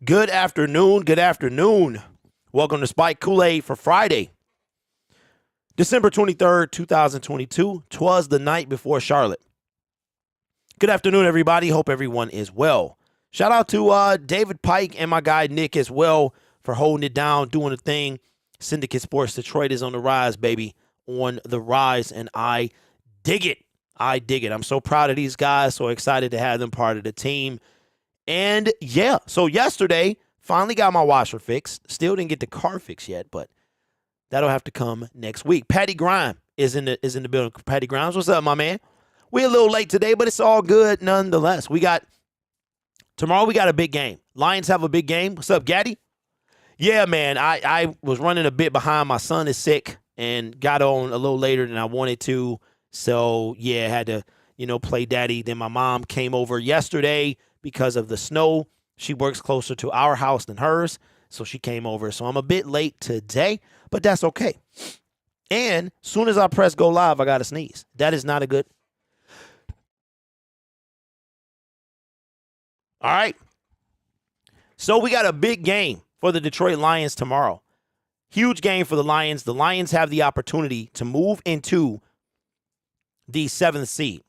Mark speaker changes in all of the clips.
Speaker 1: Good afternoon. Good afternoon. Welcome to Spike Kool-Aid for Friday, December 23rd, 2022. Twas the night before Charlotte. Good afternoon, everybody. Hope everyone is well. Shout out to David Pike and my guy Nick as well for holding it down, doing the thing. Syndicate Sports Detroit is on the rise, baby. On the rise, and I dig it. I dig it. I'm so proud of these guys. So excited to have them part of the team. And yeah, so yesterday, finally got my washer fixed. Still didn't get the car fixed yet, but that'll have to come next week. Patty Grime is in the building. Patty Grimes, what's up, my man? We're a little late today, but it's all good nonetheless. Tomorrow we got a big game. Lions have a big game. What's up, Gaddy? Yeah, man, I was running a bit behind. My son is sick and got on a little later than I wanted to. So, yeah, had to, play daddy. Then my mom came over yesterday because of the snow. She works closer to our house than hers, so she came over. So I'm a bit late today, but that's okay. And soon as I press go live, I got to sneeze. That is not a good. All right. So we got a big game for the Detroit Lions tomorrow. Huge game for the Lions. The Lions have the opportunity to move into the 7th seed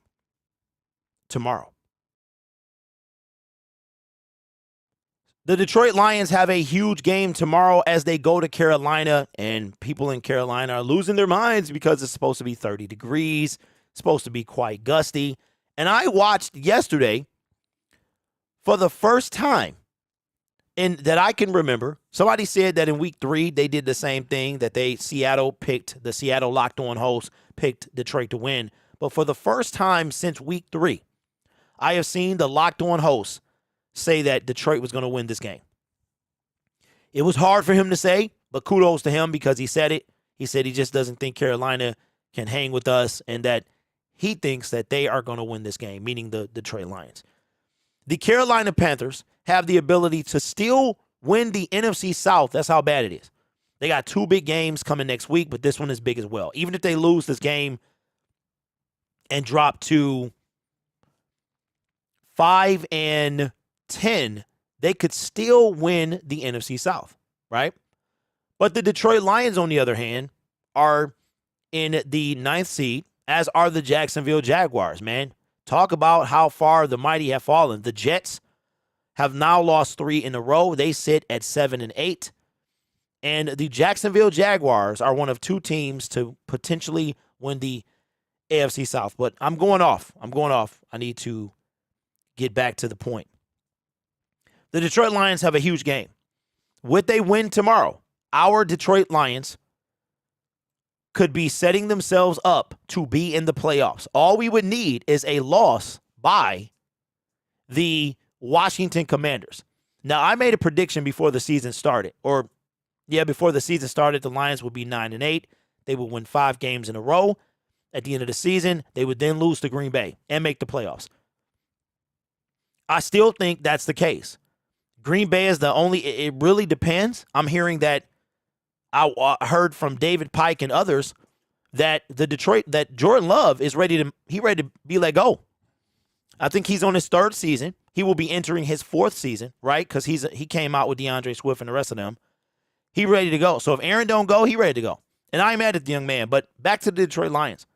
Speaker 1: tomorrow. The Detroit Lions have a huge game tomorrow as they go to Carolina, and people in Carolina are losing their minds because it's supposed to be 30 degrees, supposed to be quite gusty. And I watched yesterday for the first time that I can remember. Somebody said that in week 3 they did the same thing, that the Seattle Locked On host picked Detroit to win. But for the first time since week 3, I have seen the Locked On host say that Detroit was going to win this game. It was hard for him to say, but kudos to him because he said it. He said he just doesn't think Carolina can hang with us and that he thinks that they are going to win this game, meaning the Detroit Lions. The Carolina Panthers have the ability to still win the NFC South. That's how bad it is. They got 2 big games coming next week, but this one is big as well. Even if they lose this game and drop to 5-10, they could still win the NFC South, right? But the Detroit Lions, on the other hand, are in the 9th seed, as are the Jacksonville Jaguars, man. Talk about how far the mighty have fallen. The Jets have now lost 3 in a row. They sit at 7-8. And the Jacksonville Jaguars are one of 2 teams to potentially win the AFC South. But I'm going off. I need to get back to the point. The Detroit Lions have a huge game. Would they win tomorrow? Our Detroit Lions could be setting themselves up to be in the playoffs. All we would need is a loss by the Washington Commanders. Now, I made a prediction before the season started. Before the season started, the Lions would be 9-8. They would win 5 games in a row. At the end of the season, they would then lose to Green Bay and make the playoffs. I still think that's the case. Green Bay is the only, it really depends. I'm hearing that I heard from David Pike and others that that Jordan Love is ready to be let go. I think he's on his 3rd season. He will be entering his 4th season, right? Because he came out with DeAndre Swift and the rest of them. He ready to go. So if Aaron don't go, he ready to go. And I ain't mad at the young man. But back to the Detroit Lions.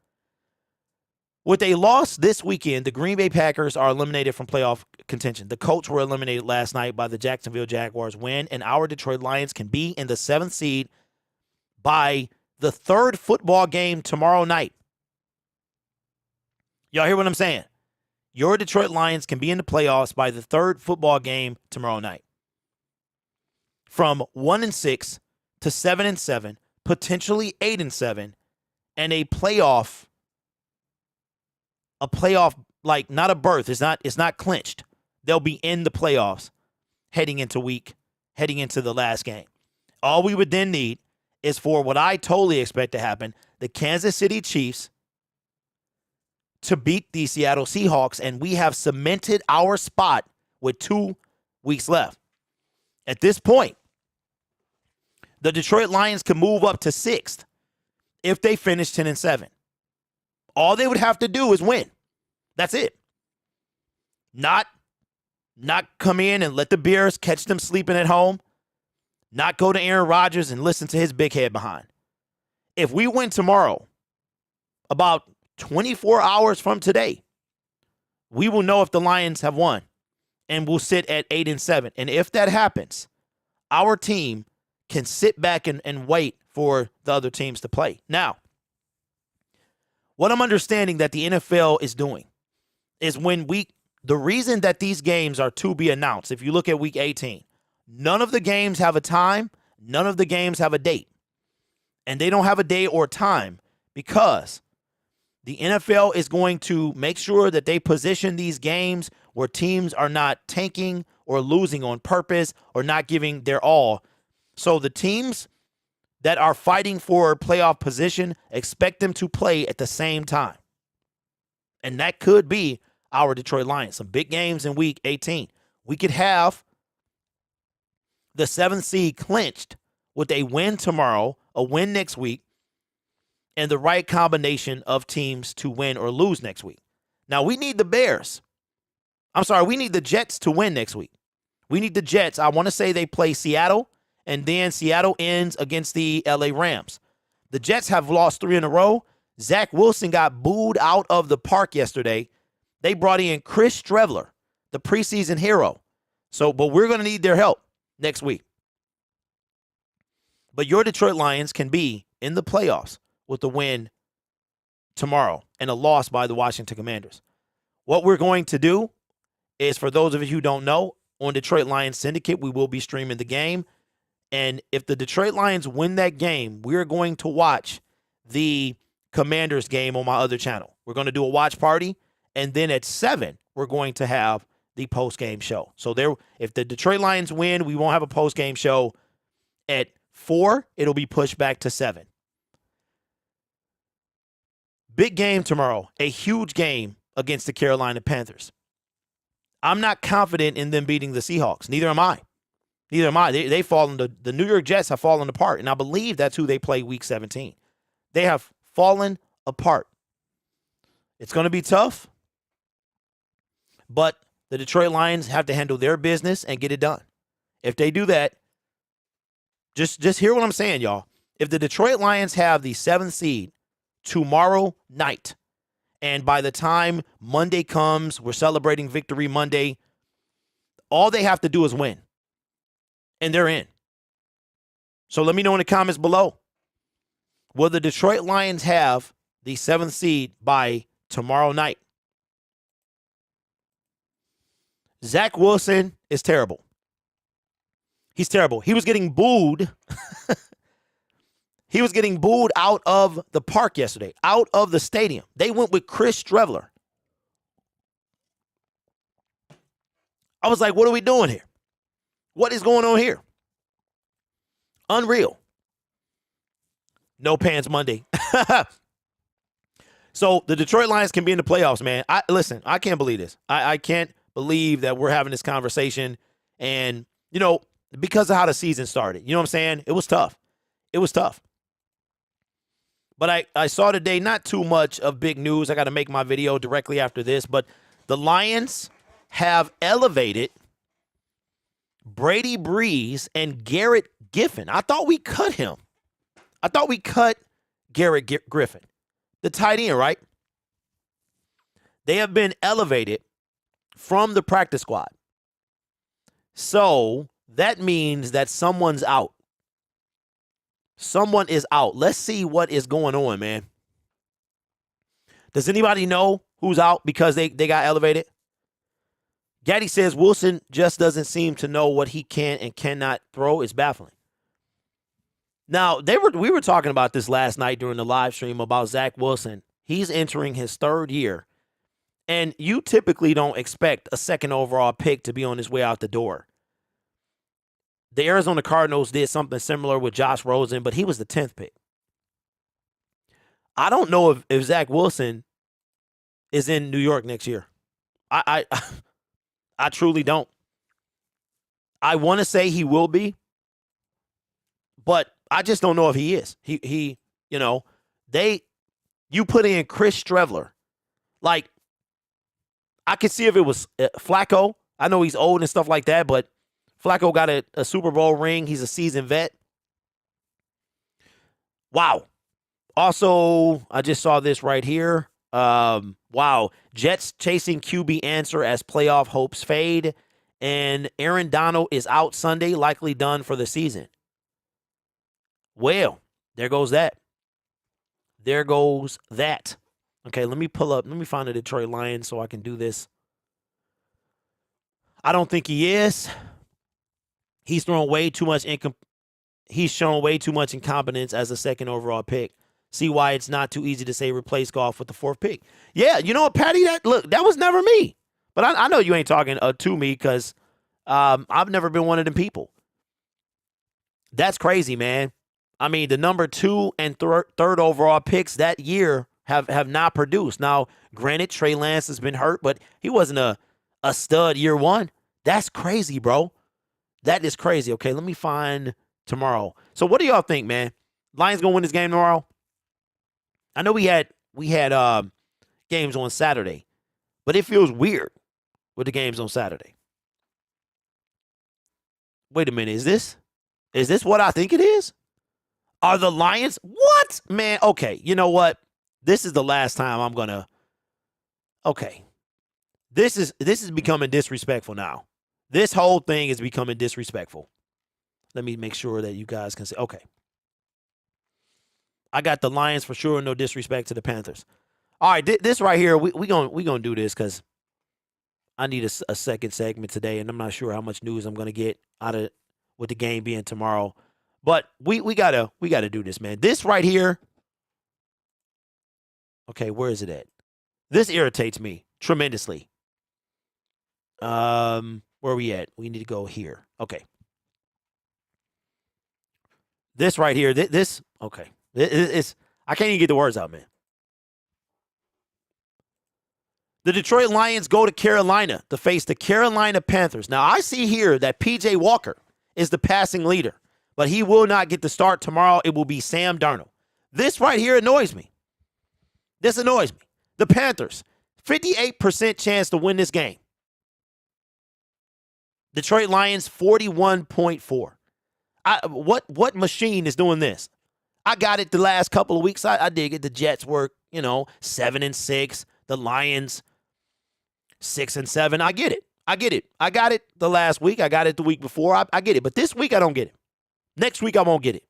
Speaker 1: With a loss this weekend, the Green Bay Packers are eliminated from playoff contention. The Colts were eliminated last night by the Jacksonville Jaguars win, and our Detroit Lions can be in the 7th seed by the 3rd football game tomorrow night. Y'all hear what I'm saying? Your Detroit Lions can be in the playoffs by the 3rd football game tomorrow night. From 1-6 to 7-7, potentially 8-7, and a playoff, like not a berth. It's not clinched. They'll be in the playoffs heading into the last game. All we would then need is for what I totally expect to happen, the Kansas City Chiefs to beat the Seattle Seahawks, and we have cemented our spot with 2 weeks left. At this point, the Detroit Lions can move up to 6th if they finish 10-7. All they would have to do is win. That's it. Not not come in and let the Bears catch them sleeping at home, not go to Aaron Rodgers and listen to his big head behind. If we win tomorrow, about 24 hours from today, we will know if the Lions have won, and we'll sit at 8-7. And if that happens, our team can sit back and wait for the other teams to play. Now, what I'm understanding that the NFL is doing is the reason that these games are to be announced, if you look at week 18, none of the games have a time, none of the games have a date. And they don't have a day or time because the NFL is going to make sure that they position these games where teams are not tanking or losing on purpose or not giving their all. So the teams that are fighting for playoff position, expect them to play at the same time. And that could be our Detroit Lions. Some big games in week 18. We could have the 7th seed clinched with a win tomorrow, a win next week, and the right combination of teams to win or lose next week. Now, we need the Bears. We need the Jets to win next week. We need the Jets. I want to say they play Seattle, and then Seattle ends against the LA Rams. The Jets have lost 3 in a row. Zach Wilson got booed out of the park yesterday. They brought in Chris Streveler, the preseason hero. But we're going to need their help next week. But your Detroit Lions can be in the playoffs with the win tomorrow and a loss by the Washington Commanders. What we're going to do is, for those of you who don't know, on Detroit Lions Syndicate, we will be streaming the game. And if the Detroit Lions win that game, we're going to watch the Commanders game on my other channel. We're going to do a watch party. And then at 7, we're going to have the post-game show. So if the Detroit Lions win, we won't have a post-game show. At 4, it'll be pushed back to 7. Big game tomorrow. A huge game against the Carolina Panthers. I'm not confident in them beating the Seahawks. Neither am I. They've fallen. The New York Jets have fallen apart, and I believe that's who they play week 17. They have fallen apart. It's going to be tough, but the Detroit Lions have to handle their business and get it done. If they do that, just hear what I'm saying, y'all. If the Detroit Lions have the 7th seed tomorrow night, and by the time Monday comes, we're celebrating Victory Monday, all they have to do is win. And they're in. So let me know in the comments below. Will the Detroit Lions have the 7th seed by tomorrow night? Zach Wilson is terrible. He's terrible. He was getting booed. He was getting booed out of the park yesterday, out of the stadium. They went with Chris Streveler. I was like, what are we doing here? What is going on here? Unreal. No pants Monday. So the Detroit Lions can be in the playoffs, man. Listen, I can't believe this. I can't believe that we're having this conversation. And, because of how the season started. You know what I'm saying? It was tough. But I saw today not too much of big news. I got to make my video directly after this. But the Lions have elevated Brady Breeze and Garrett Giffen. I thought we cut him. I thought we cut Garrett Griffin, the tight end, right? They have been elevated from the practice squad. So that means that someone's out. Someone is out. Let's see what is going on, man. Does anybody know who's out because they got elevated? Gaddy says Wilson just doesn't seem to know what he can and cannot throw. It's baffling. Now, we were talking about this last night during the live stream about Zach Wilson. He's entering his 3rd year. And you typically don't expect a 2nd overall pick to be on his way out the door. The Arizona Cardinals did something similar with Josh Rosen, but he was the 10th pick. I don't know if Zach Wilson is in New York next year. I truly don't. I want to say he will be, but I just don't know if he is. You put in Chris Streveler. Like, I could see if it was Flacco I know he's old and stuff like that, but Flacco got a Super Bowl ring. He's a seasoned vet. Wow. Also, I just saw this right here. Wow. Jets chasing QB answer as playoff hopes fade. And Aaron Donald is out Sunday, likely done for the season. Well, there goes that. There goes that. Okay, let me find the Detroit Lions so I can do this. I don't think he is. He's thrown way too much he's shown way too much incompetence as a second overall pick. See why it's not too easy to say replace Goff with the 4th pick. Yeah, you know what, Patty? That was never me. But I know you ain't talking to me because I've never been one of them people. That's crazy, man. I mean, the number 2 and 3rd overall picks that year have not produced. Now, granted, Trey Lance has been hurt, but he wasn't a stud year 1. That's crazy, bro. That is crazy. Okay, let me find tomorrow. So what do y'all think, man? Lions gonna win this game tomorrow? I know we had games on Saturday, but it feels weird with the games on Saturday. Wait a minute, is this what I think it is? Are the Lions? What? Man, okay, you know what? This is the last time I'm gonna. Okay. This is becoming disrespectful now. This whole thing is becoming disrespectful. Let me make sure that you guys can say, okay. I got the Lions for sure, no disrespect to the Panthers. All right, this right here, we gonna do this because I need a second segment today, and I'm not sure how much news I'm gonna get out of with the game being tomorrow. But we gotta do this, man. This right here. Okay, where is it at? This irritates me tremendously. Where are we at? We need to go here. Okay. This right here, this okay. It's I can't even get the words out, man. The Detroit Lions go to Carolina to face the Carolina Panthers. Now, I see here that P.J. Walker is the passing leader, but he will not get the start tomorrow. It will be Sam Darnold. This right here annoys me. This annoys me. The Panthers, 58% chance to win this game. Detroit Lions, 41.4. What machine is doing this? I got it the last couple of weeks. I dig it. The Jets were, 7-6. The Lions, 6-7. I get it. I got it the last week. I got it the week before. I get it. But this week, I don't get it. Next week, I won't get it.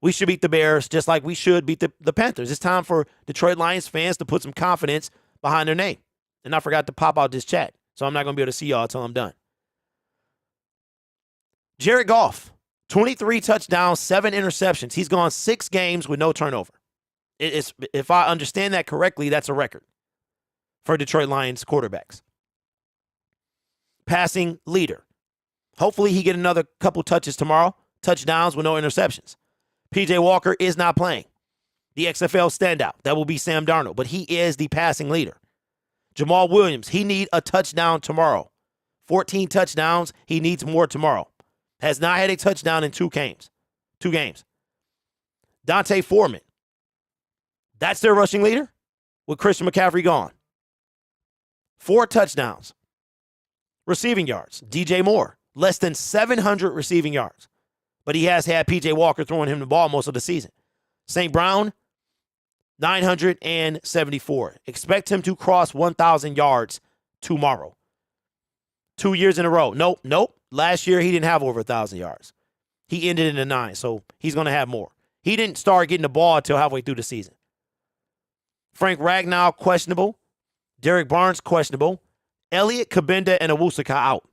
Speaker 1: We should beat the Bears just like we should beat the Panthers. It's time for Detroit Lions fans to put some confidence behind their name. And I forgot to pop out this chat, so I'm not going to be able to see y'all until I'm done. Jared Goff, 23 touchdowns, 7 interceptions. He's gone 6 games with no turnover. If I understand that correctly, that's a record for Detroit Lions quarterbacks. Passing leader. Hopefully he get another couple touches tomorrow. Touchdowns with no interceptions. P.J. Walker is not playing. The XFL standout. That will be Sam Darnold, but he is the passing leader. Jamal Williams, he need a touchdown tomorrow. 14 touchdowns. He needs more tomorrow. Has not had a touchdown in 2 games. Dante Foreman. That's their rushing leader with Christian McCaffrey gone. 4 touchdowns. Receiving yards. DJ Moore, less than 700 receiving yards. But he has had P.J. Walker throwing him the ball most of the season. St. Brown, 974. Expect him to cross 1,000 yards tomorrow. 2 years in a row. Nope. Last year, he didn't have over 1,000 yards. He ended in the 9, so he's going to have more. He didn't start getting the ball until halfway through the season. Frank Ragnow, questionable. Derek Barnes, questionable. Elliott, Kabinda, and Owusu out.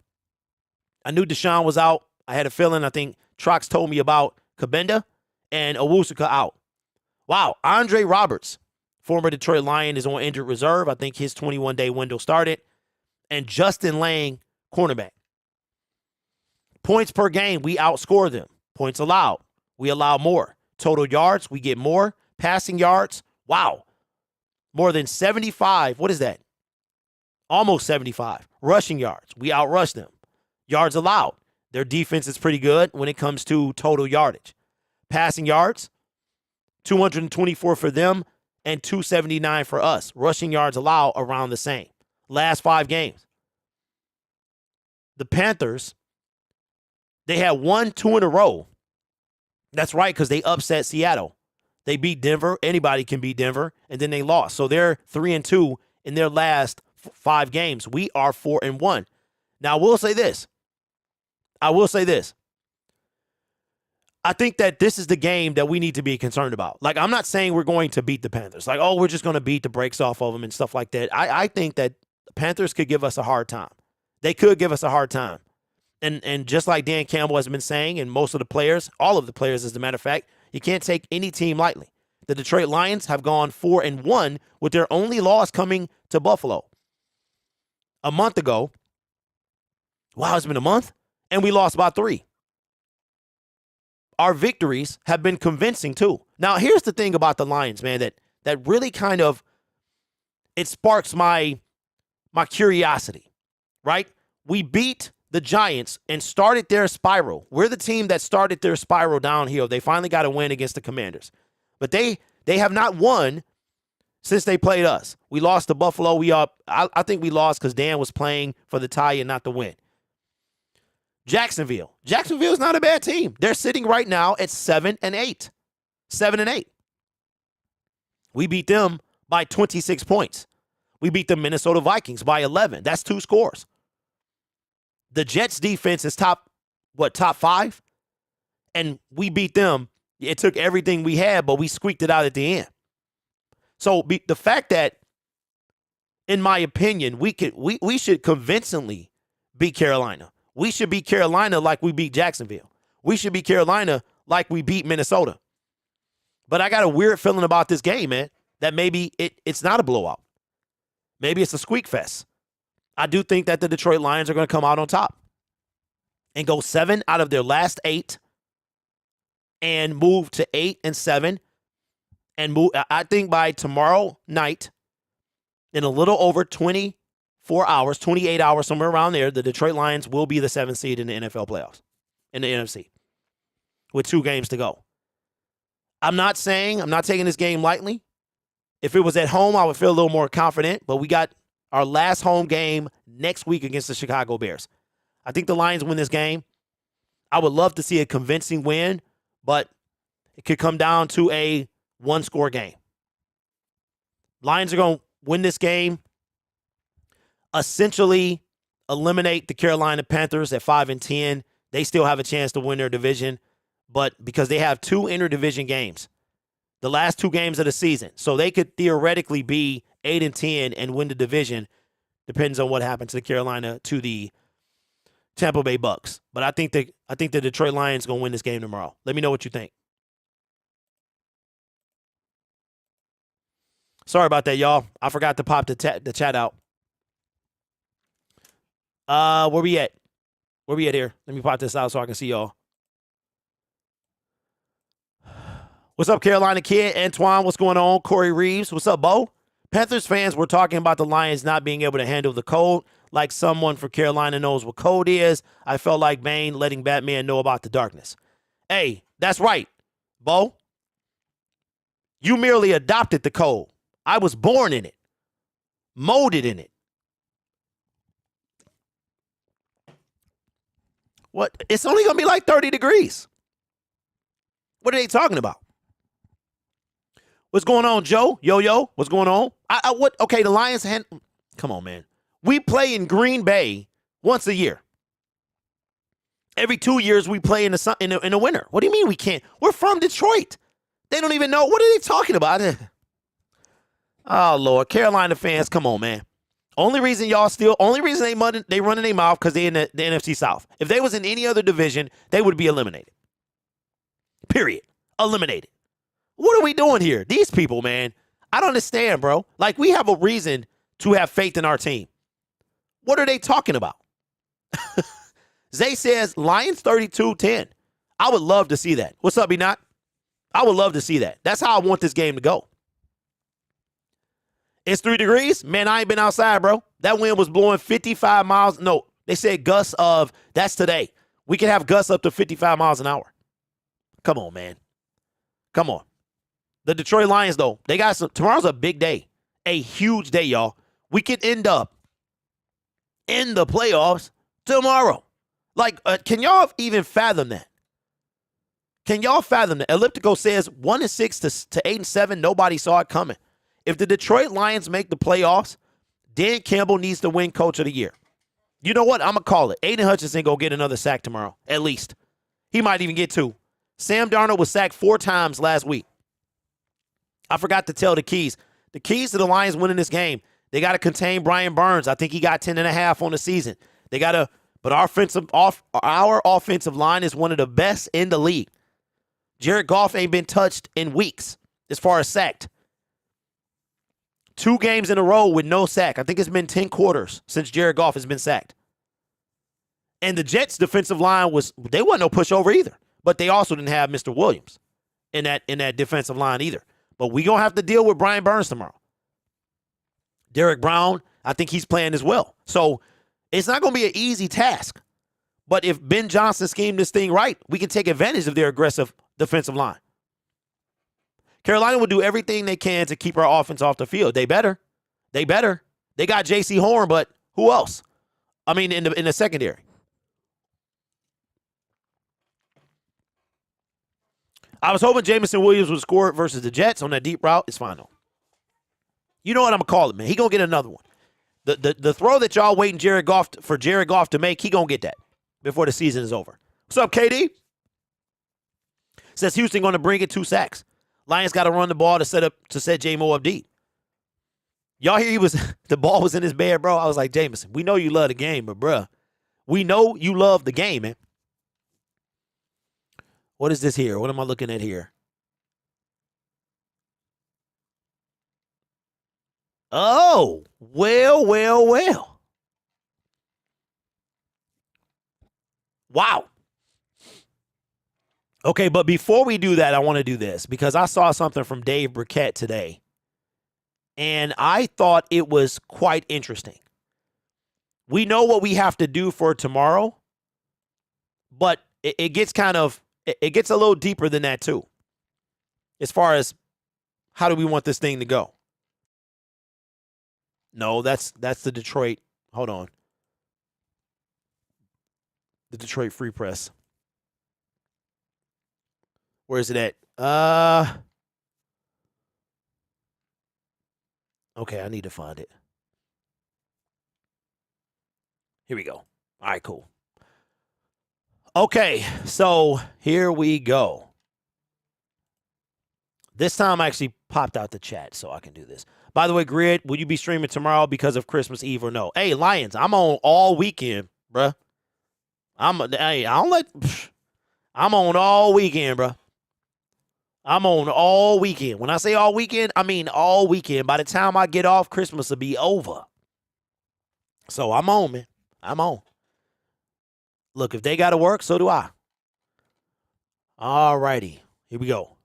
Speaker 1: I knew Deshaun was out. I had a feeling. I think Trox told me about Kabinda and Owusu out. Wow. Andre Roberts, former Detroit Lion, is on injured reserve. I think his 21-day window started. And Justin Lang, cornerback. Points per game, we outscore them. Points allowed, we allow more. Total yards, we get more. Passing yards, wow. More than 75. What is that? Almost 75. Rushing yards, we outrush them. Yards allowed. Their defense is pretty good when it comes to total yardage. Passing yards, 224 for them and 279 for us. Rushing yards allowed around the same. Last 5 games. the Panthers, they had 1-2 in a row. That's right, because they upset Seattle. They beat Denver. Anybody can beat Denver, and then they lost. So they're 3-2 in their last 5 games. We are 4-1. Now, I will say this. I think that this is the game that we need to be concerned about. Like, I'm not saying we're going to beat the Panthers. Like, oh, we're just going to beat the brakes off of them and stuff like that. I think that the Panthers could give us a hard time. They could give us a hard time. And just like Dan Campbell has been saying, and most of the players, all of the players, as a matter of fact, you can't take any team lightly. The Detroit Lions have gone 4-1 with their only loss coming to Buffalo. A month ago. Wow, it's been a month? And we lost by 3. Our victories have been convincing too. Now, here's the thing about the Lions, man, that really kind of, it sparks my curiosity, right? We beat the Giants and started their spiral. We're the team that started their spiral downhill. They finally got a win against the Commanders. But they have not won since they played us. We lost to Buffalo. I think we lost because Dan was playing for the tie and not the win. Jacksonville is not a bad team. They're sitting right now at 7-8. 7-8. We beat them by 26 points. We beat the Minnesota Vikings by 11. That's 2 scores. The Jets defense is top 5? And we beat them. It took everything we had, but we squeaked it out at the end. So the fact that, in my opinion, we should convincingly beat Carolina. We should beat Carolina like we beat Jacksonville. We should beat Carolina like we beat Minnesota. But I got a weird feeling about this game, man, that maybe it's not a blowout. Maybe it's a squeak fest. I do think that the Detroit Lions are going to come out on top and go 7 out of their last 8 and move to 8-7 and move. I think by tomorrow night, in a little over 24 hours, 28 hours, somewhere around there, the Detroit Lions will be the 7th seed in the NFL playoffs, in the NFC, with 2 games to go. I'm not taking this game lightly. If it was at home, I would feel a little more confident, but we got our last home game next week against the Chicago Bears. I think the Lions win this game. I would love to see a convincing win, but it could come down to a 1-score game. Lions are going to win this game, essentially eliminate the Carolina Panthers at 5-10. They still have a chance to win their division, but because they have 2 interdivision games, the last 2 games of the season, so they could theoretically be 8-10 and win the division. Depends on what happens to Carolina, to the Tampa Bay Bucks. But I think the Detroit Lions going to win this game tomorrow. Let me know what you think. Sorry about that, y'all. I forgot to pop the chat out. Where we at? Where we at here? Let me pop this out so I can see y'all. What's up, Carolina Kid? Antoine, what's going on? Corey Reeves, what's up, Bo? Panthers fans were talking about the Lions not being able to handle the cold, like someone for Carolina knows what cold is. I felt like Bane letting Batman know about the darkness. Hey, that's right, Bo. You merely adopted the cold. I was born in it, molded in it. What? It's only going to be like 30 degrees. What are they talking about? What's going on, Joe? Yo, what's going on? What? Okay, the Lions. Come on, man. We play in Green Bay once a year. Every 2 years we play in the winter. What do you mean we can't? We're from Detroit. They don't even know. What are they talking about? Oh Lord, Carolina fans, come on, man. Only reason they running their mouth because they in the NFC South. If they was in any other division, they would be eliminated. Period. Eliminated. What are we doing here? These people, man, I don't understand, bro. Like, we have a reason to have faith in our team. What are they talking about? Zay says, Lions 32-10. I would love to see that. What's up, B-Not? I would love to see that. That's how I want this game to go. It's 3 degrees? Man, I ain't been outside, bro. That wind was blowing 55 miles. No, they said gusts of, that's today. We can have gusts up to 55 miles an hour. Come on, man. Come on. The Detroit Lions, though, they got tomorrow's a big day. A huge day, y'all. We could end up in the playoffs tomorrow. Like, can y'all even fathom that? Can y'all fathom that? Elliptical says 1-6 to 8-7. Nobody saw it coming. If the Detroit Lions make the playoffs, Dan Campbell needs to win Coach of the Year. You know what? I'm going to call it. Aiden Hutchinson go get another sack tomorrow, at least. He might even get 2. Sam Darnold was sacked 4 times last week. I forgot to tell the keys. The keys to the Lions winning this game, they got to contain Brian Burns. I think he got 10.5 on the season. They got to, but our offensive line is one of the best in the league. Jared Goff ain't been touched in weeks as far as sacked. 2 games in a row with no sack. I think it's been 10 quarters since Jared Goff has been sacked. And the Jets' defensive line they wasn't no pushover either. But they also didn't have Mr. Williams in that defensive line either. But we going to have to deal with Brian Burns tomorrow. Derek Brown, I think he's playing as well. So it's not going to be an easy task. But if Ben Johnson schemed this thing right, we can take advantage of their aggressive defensive line. Carolina will do everything they can to keep our offense off the field. They better. They got J.C. Horn, but who else? I mean, in the secondary. I was hoping Jameson Williams would score versus the Jets on that deep route. It's fine, though. You know what I'm going to call it, man. He going to get another one. The throw that y'all waiting Jared Goff to make, he going to get that before the season is over. What's up, KD? Says Houston going to bring it 2 sacks. Lions got to run the ball to set J-Mo up deep. Y'all hear the ball was in his bed, bro. I was like, Jameson, we know you love the game, but, bruh, we know you love the game, man. What is this here? What am I looking at here? Oh, well. Wow. Okay, but before we do that, I want to do this because I saw something from Dave Burkett today, and I thought it was quite interesting. We know what we have to do for tomorrow, but it gets it gets a little deeper than that too, as far as how do we want this thing to go. No, that's the Detroit. Hold on. The Detroit Free Press. Where is it at? Okay, I need to find it. Here we go. All right, cool. Okay, so here we go. This time I actually popped out the chat so I can do this. By the way, Grid, will you be streaming tomorrow because of Christmas Eve or no? Hey, Lions, I'm on all weekend, bruh. I'm on all weekend, bruh. I'm on all weekend. When I say all weekend, I mean all weekend. By the time I get off, Christmas will be over. So I'm on, man. I'm on. Look, if they got to work, so do I. All righty. Here we go.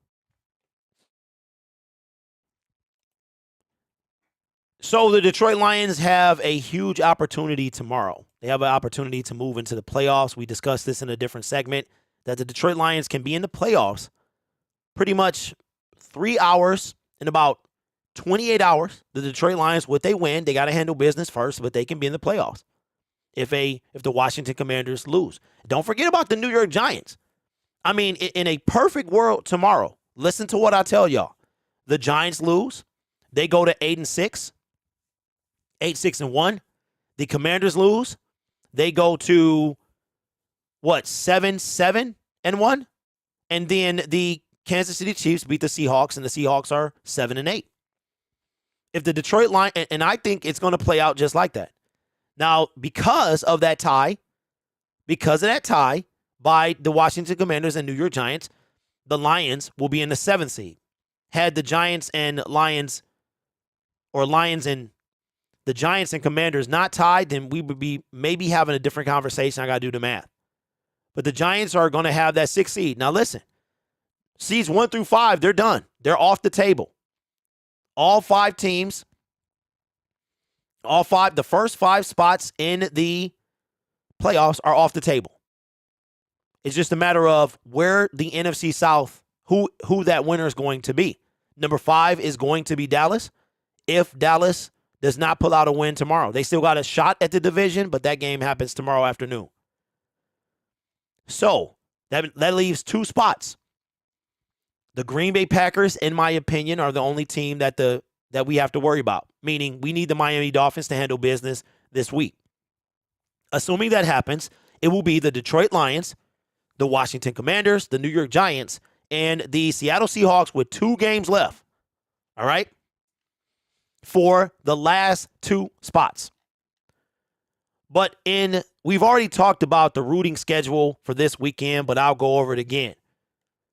Speaker 1: So the Detroit Lions have a huge opportunity tomorrow. They have an opportunity to move into the playoffs. We discussed this in a different segment, that the Detroit Lions can be in the playoffs pretty much 3 hours in about 28 hours. The Detroit Lions, what they win, they got to handle business first, but they can be in the playoffs if the Washington Commanders lose. Don't forget about the New York Giants. I mean, in a perfect world tomorrow, listen to what I tell y'all. The Giants lose. They go to 8-6. 8-6-1. The Commanders lose. They go to 7-7-1, and then the Kansas City Chiefs beat the Seahawks, and the Seahawks are 7-8. If the Detroit Lions, and I think it's going to play out just like that. Now, because of that tie by the Washington Commanders and New York Giants, the Lions will be in the 7th seed. Had the Giants and Lions, or Lions and the Giants and Commanders not tied, then we would be maybe having a different conversation. I got to do the math. But the Giants are going to have that 6th seed. Now, listen, seeds 1 through 5, they're done. They're off the table. All 5 teams, the first 5 spots in the playoffs are off the table. It's just a matter of where the NFC South, who that winner is going to be. Number 5 is going to be Dallas. If Dallas does not pull out a win tomorrow. They still got a shot at the division, but that game happens tomorrow afternoon. So that leaves 2 spots. The Green Bay Packers, in my opinion, are the only team that we have to worry about, meaning we need the Miami Dolphins to handle business this week. Assuming that happens, it will be the Detroit Lions, the Washington Commanders, the New York Giants, and the Seattle Seahawks with 2 games left. All right? For the last 2 spots. But we've already talked about the rooting schedule for this weekend, but I'll go over it again.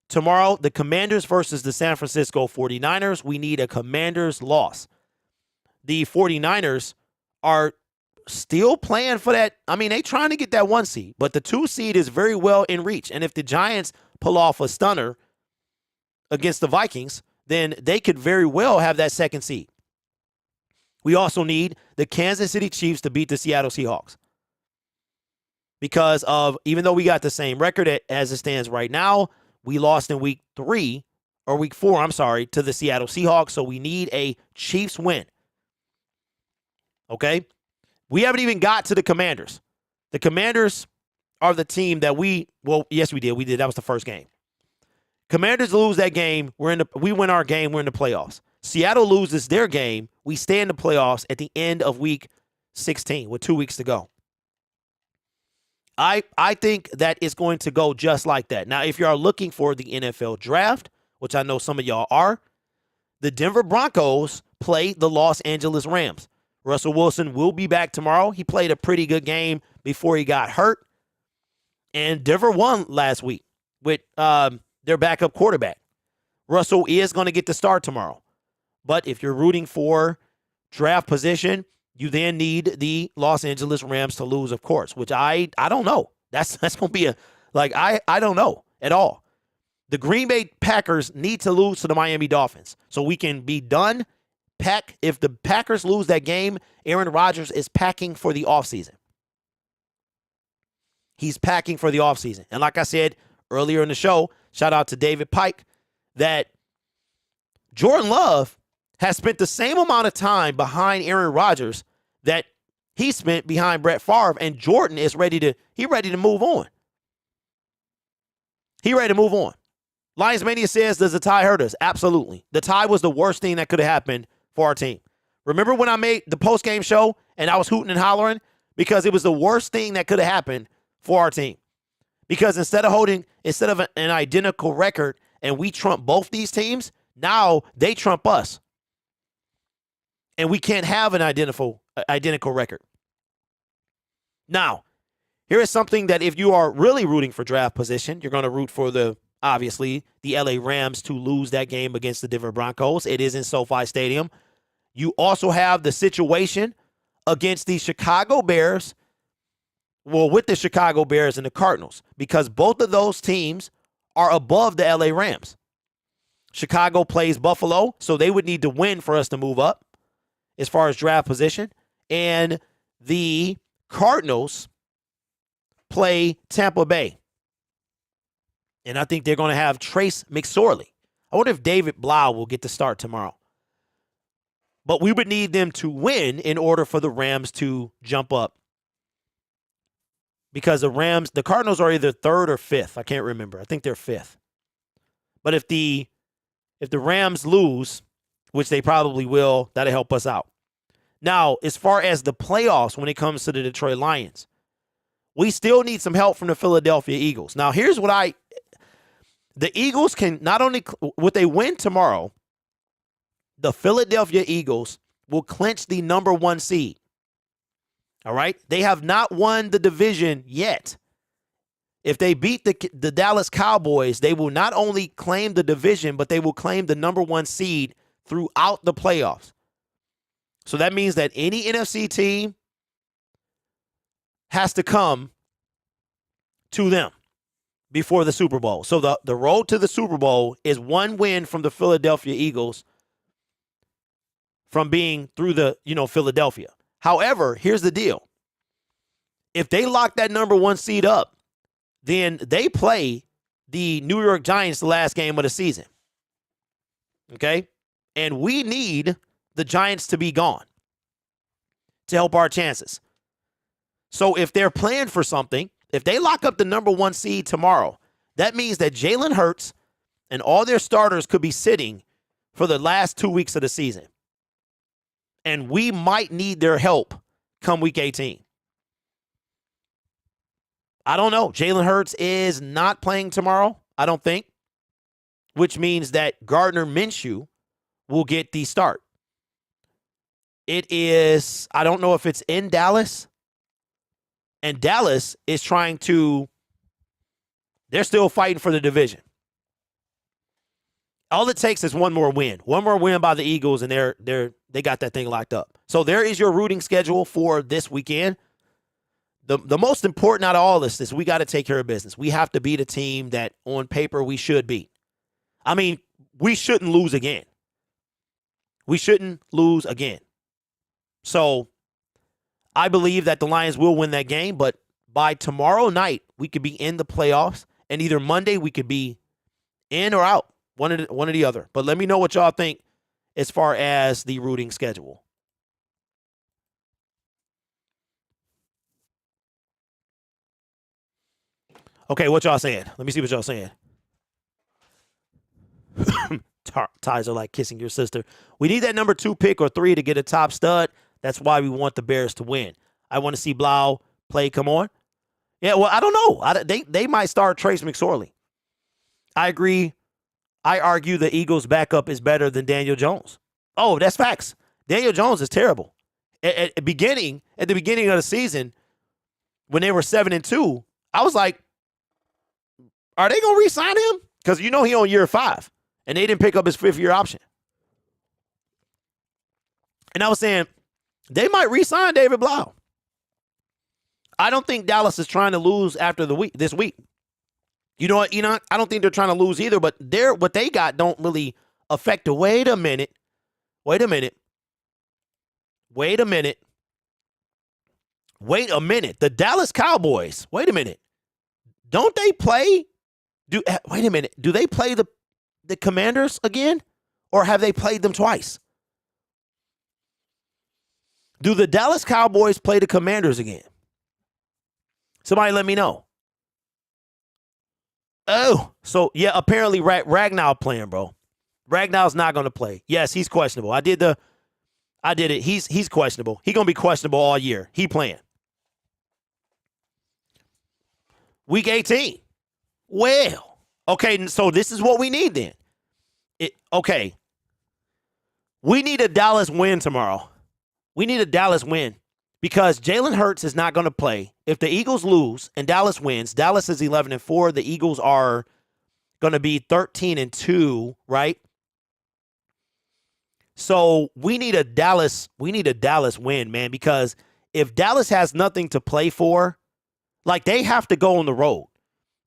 Speaker 1: Tomorrow, the Commanders versus the San Francisco 49ers. We need a Commanders loss. The 49ers are still playing for that. I mean, they trying to get that 1 seed, but the 2 seed is very well in reach. And if the Giants pull off a stunner against the Vikings, then they could very well have that 2nd seed. We also need the Kansas City Chiefs to beat the Seattle Seahawks. Because even though we got the same record as it stands right now, we lost in week 4, to the Seattle Seahawks. So we need a Chiefs win. Okay? We haven't even got to the Commanders. The Commanders are the team that yes, we did. We did. That was the first game. Commanders lose that game. We win our game. We're in the playoffs. Seattle loses their game. We stay in the playoffs at the end of week 16 with 2 weeks to go. I think that it's going to go just like that. Now, if you are looking for the NFL draft, which I know some of y'all are, the Denver Broncos play the Los Angeles Rams. Russell Wilson will be back tomorrow. He played a pretty good game before he got hurt. And Denver won last week with their backup quarterback. Russell is going to get the start tomorrow. But if you're rooting for draft position, you then need the Los Angeles Rams to lose, of course, which I don't know. That's going to be I don't know at all. The Green Bay Packers need to lose to the Miami Dolphins so we can be done. If the Packers lose that game, Aaron Rodgers is packing for the offseason. He's packing for the offseason. And like I said earlier in the show, shout out to David Pike, that Jordan Love has spent the same amount of time behind Aaron Rodgers that he spent behind Brett Favre, and Jordan is ready to move on. He ready to move on. Lions Mania says, does the tie hurt us? Absolutely. The tie was the worst thing that could have happened for our team. Remember when I made the post-game show and I was hooting and hollering? Because it was the worst thing that could have happened for our team. Because instead of an identical record and we trump both these teams, now they trump us. And we can't have an identical record. Now, here is something that if you are really rooting for draft position, you're going to root for obviously, the LA Rams to lose that game against the Denver Broncos. It is in SoFi Stadium. You also have the situation against the Chicago Bears, with the Chicago Bears and the Cardinals, because both of those teams are above the LA Rams. Chicago plays Buffalo, so they would need to win for us to move up as far as draft position. And the Cardinals play Tampa Bay. And I think they're going to have Trace McSorley. I wonder if David Blau will get the start tomorrow. But we would need them to win in order for the Rams to jump up. Because the Cardinals are either 3rd or 5th. I can't remember. I think they're 5th. But if the Rams lose, which they probably will, that'll help us out. Now, as far as the playoffs when it comes to the Detroit Lions, we still need some help from the Philadelphia Eagles. Now, here's what the Eagles can not only, would they win tomorrow, the Philadelphia Eagles will clinch the number 1 seed. All right? They have not won the division yet. If they beat the Dallas Cowboys, they will not only claim the division, but they will claim the number 1 seed throughout the playoffs. So that means that any NFC team has to come to them before the Super Bowl. So the road to the Super Bowl is 1 win from the Philadelphia Eagles from being through Philadelphia. However, here's the deal. If they lock that number 1 seed up, then they play the New York Giants the last game of the season. Okay? And we need the Giants to be gone. to help our chances. So if they're playing for something, if they lock up the number 1 seed tomorrow, that means that Jalen Hurts and all their starters could be sitting for the last 2 weeks of the season. And we might need their help come week 18. I don't know. Jalen Hurts is not playing tomorrow, I don't think, which means that Gardner Minshew will get the start. It is, I don't know if it's in Dallas, and Dallas is trying to, they're still fighting for the division. All it takes is one more win. One more win by the Eagles, and they got that thing locked up. So there is your rooting schedule for this weekend. The most important out of all this is we got to take care of business. We have to beat a team that on paper we should beat. I mean, we shouldn't lose again. We shouldn't lose again. So I believe that the Lions will win that game, but by tomorrow night, we could be in the playoffs, and either Monday we could be in or out, one or the other. But let me know what y'all think as far as the rooting schedule. Okay, what y'all saying? Let me see what y'all saying. Ties are like kissing your sister. We need that number 2 pick or 3 to get a top stud. That's why we want the Bears to win. I want to see Blau play. Come on. Yeah, well, I don't know. They might start Trace McSorley. I agree. I argue the Eagles' backup is better than Daniel Jones. Oh, that's facts. Daniel Jones is terrible. At the beginning of the season, when they were 7-2, I was like, are they going to re-sign him? Because you know he on year 5, and they didn't pick up his 5th-year option. And I was saying, they might re-sign David Blau. I don't think Dallas is trying to lose after this week. You know what, Enoch? I don't think they're trying to lose either, but what they got don't really affect the. Wait a minute. The Dallas Cowboys. Wait a minute. Don't they play? Wait a minute. Do they play the Commanders again? Or have they played them twice? Do the Dallas Cowboys play the Commanders again? Somebody let me know. Oh, so yeah, apparently Ragnow playing, bro. Ragnow's not going to play. Yes, he's questionable. I did it. He's questionable. He's going to be questionable all year. He playing. Week 18. Well, okay, so this is what we need then. Okay. We need a Dallas win tomorrow. We need a Dallas win because Jalen Hurts is not going to play. If the Eagles lose and Dallas wins, Dallas is 11-4. The Eagles are going to be 13-2, right? So we need a Dallas win, man, because if Dallas has nothing to play for, like they have to go on the road.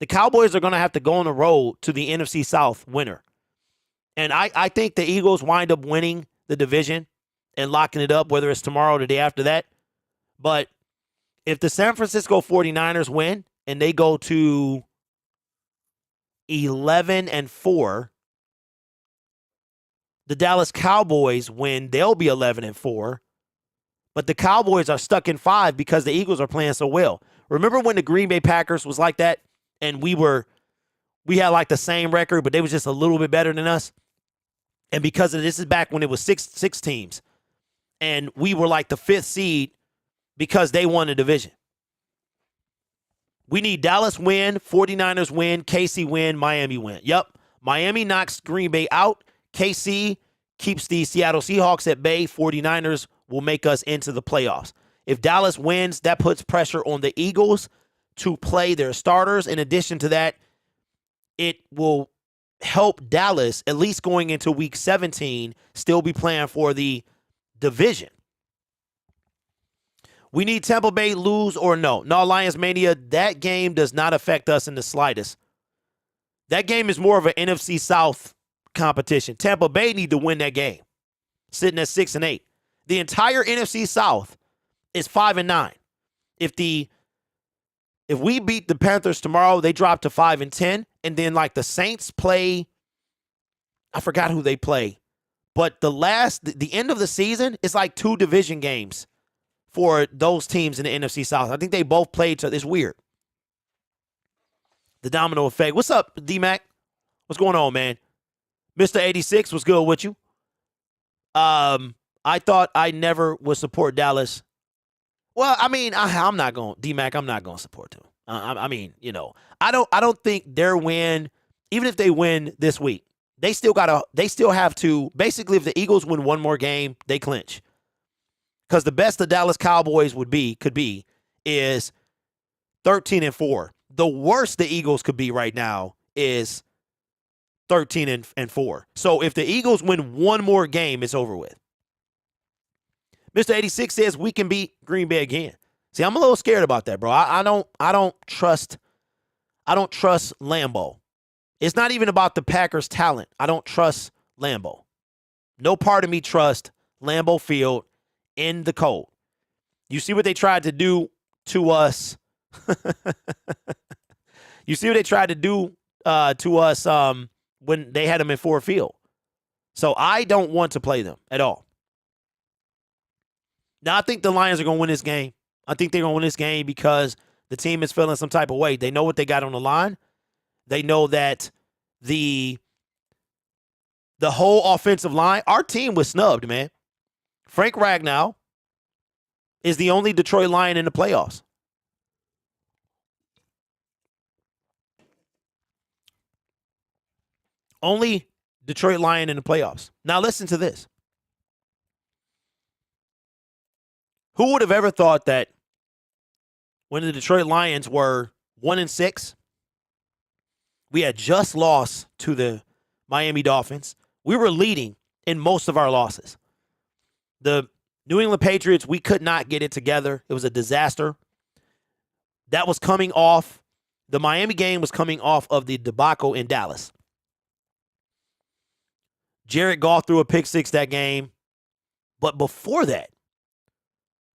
Speaker 1: The Cowboys are going to have to go on the road to the NFC South winner. And I think the Eagles wind up winning the division and locking it up, whether it's tomorrow or the day after that. But if the San Francisco 49ers win and they go to 11-4, the Dallas Cowboys win, they'll be 11-4. But the Cowboys are stuck in 5 because the Eagles are playing so well. Remember when the Green Bay Packers was like that and we had like the same record, but they was just a little bit better than us? And because of this is back when it was six teams. And we were like the 5th seed because they won the division. We need Dallas win, 49ers win, KC win, Miami win. Yep. Miami knocks Green Bay out. KC keeps the Seattle Seahawks at bay. 49ers will make us into the playoffs. If Dallas wins, that puts pressure on the Eagles to play their starters. In addition to that, it will help Dallas, at least going into week 17, still be playing for the division. We need Tampa Bay lose or no. No, Lions Mania, that game does not affect us in the slightest. That game is more of an NFC South competition. Tampa Bay need to win that game, sitting at 6-8. The entire NFC South is 5-9. If we beat the Panthers tomorrow, they drop to 5-10, and then like the Saints play, I forgot who they play, but the end of the season is like 2 division games for those teams in the NFC South. I think they both played each other. It's weird. The domino effect. What's up, D-Mac? What's going on, man? Mr. 86, what's good with you? I thought I never would support Dallas. Well, I mean, I'm not going, D-Mac, I'm not going to support them. I mean, you know, I don't think their win, even if they win this week, they still have to, basically, if the Eagles win one more game, they clinch. Because the best the Dallas Cowboys could be is 13-4. The worst the Eagles could be right now is 13-4. So if the Eagles win one more game, it's over with. Mr. 86 says we can beat Green Bay again. See, I'm a little scared about that, bro. I don't trust Lambeau. It's not even about the Packers' talent. I don't trust Lambeau. No part of me trusts Lambeau Field in the cold. You see what they tried to do to us. You see what they tried to do to us when they had them in Ford Field. So I don't want to play them at all. Now, I think the Lions are going to win this game. I think they're going to win this game because the team is feeling some type of way. They know what they got on the line. They know that the whole offensive line, our team was snubbed, man. Frank Ragnow is the only Detroit Lion in the playoffs. Only Detroit Lion in the playoffs. Now listen to this. Who would have ever thought that when the Detroit Lions were 1-6, we had just lost to the Miami Dolphins. We were leading in most of our losses. The New England Patriots, we could not get it together. It was a disaster. That was coming off. The Miami game was coming off of the debacle in Dallas. Jared Goff threw a pick six that game. But before that,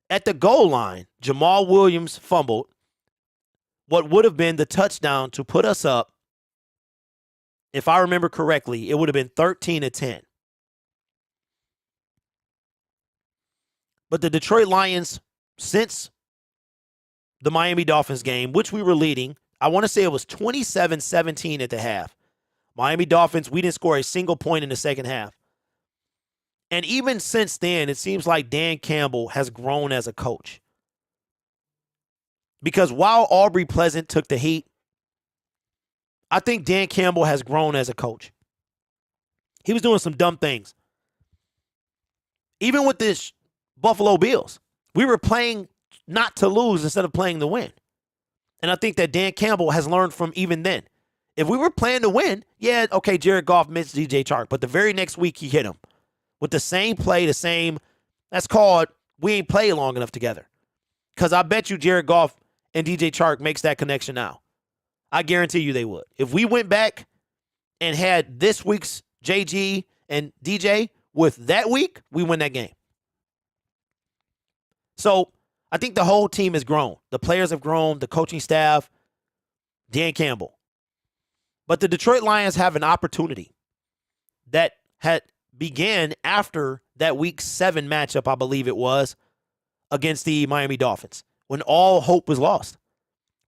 Speaker 1: at the goal line, Jamal Williams fumbled what would have been the touchdown to put us up. If I remember correctly, it would have been 13-10. But the Detroit Lions, since the Miami Dolphins game, which we were leading, I want to say it was 27-17 at the half. Miami Dolphins, we didn't score a single point in the second half. And even since then, it seems like Dan Campbell has grown as a coach. Because while Aubrey Pleasant took the heat, I think Dan Campbell has grown as a coach. He was doing some dumb things. Even with this Buffalo Bills, we were playing not to lose instead of playing to win. And I think that Dan Campbell has learned from even then. If we were playing to win, yeah, okay, Jared Goff missed DJ Chark, but the very next week he hit him with the same play, that's called we ain't played long enough together. Because I bet you Jared Goff and DJ Chark makes that connection now. I guarantee you they would. If we went back and had this week's JG and DJ with that week, we win that game. So I think the whole team has grown. The players have grown, the coaching staff, Dan Campbell. But the Detroit Lions have an opportunity that had began after that week 7 matchup, I believe it was, against the Miami Dolphins, when all hope was lost.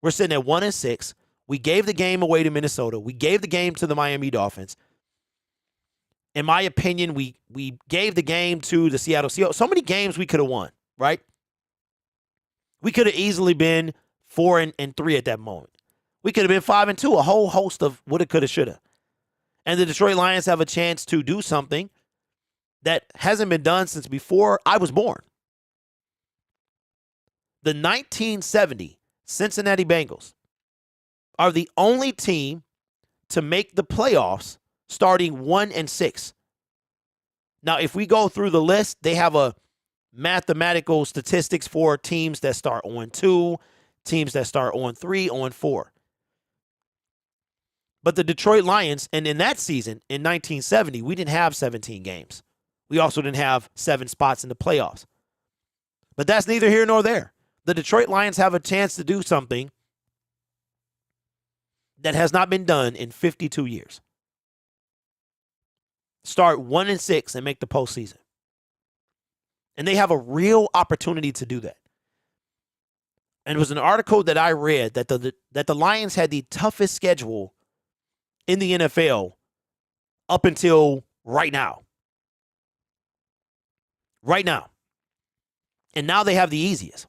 Speaker 1: We're sitting at 1-6. We gave the game away to Minnesota. We gave the game to the Miami Dolphins. In my opinion, we gave the game to the Seattle Seahawks. So many games we could have won, right? We could have easily been 4-3 at that moment. We could have been 5-2, a whole host of woulda, coulda, shoulda. And the Detroit Lions have a chance to do something that hasn't been done since before I was born. The 1970 Cincinnati Bengals are the only team to make the playoffs starting 1-6. Now, if we go through the list, they have a mathematical statistics for teams that start 0-2, teams that start 0-3, 0-4. But the Detroit Lions, and in that season, in 1970, we didn't have 17 games. We also didn't have 7 spots in the playoffs. But that's neither here nor there. The Detroit Lions have a chance to do something that has not been done in 52 years. Start 1-6 and make the postseason. And they have a real opportunity to do that. And it was an article that I read that the Lions had the toughest schedule in the NFL up until right now. Right now. And now they have the easiest.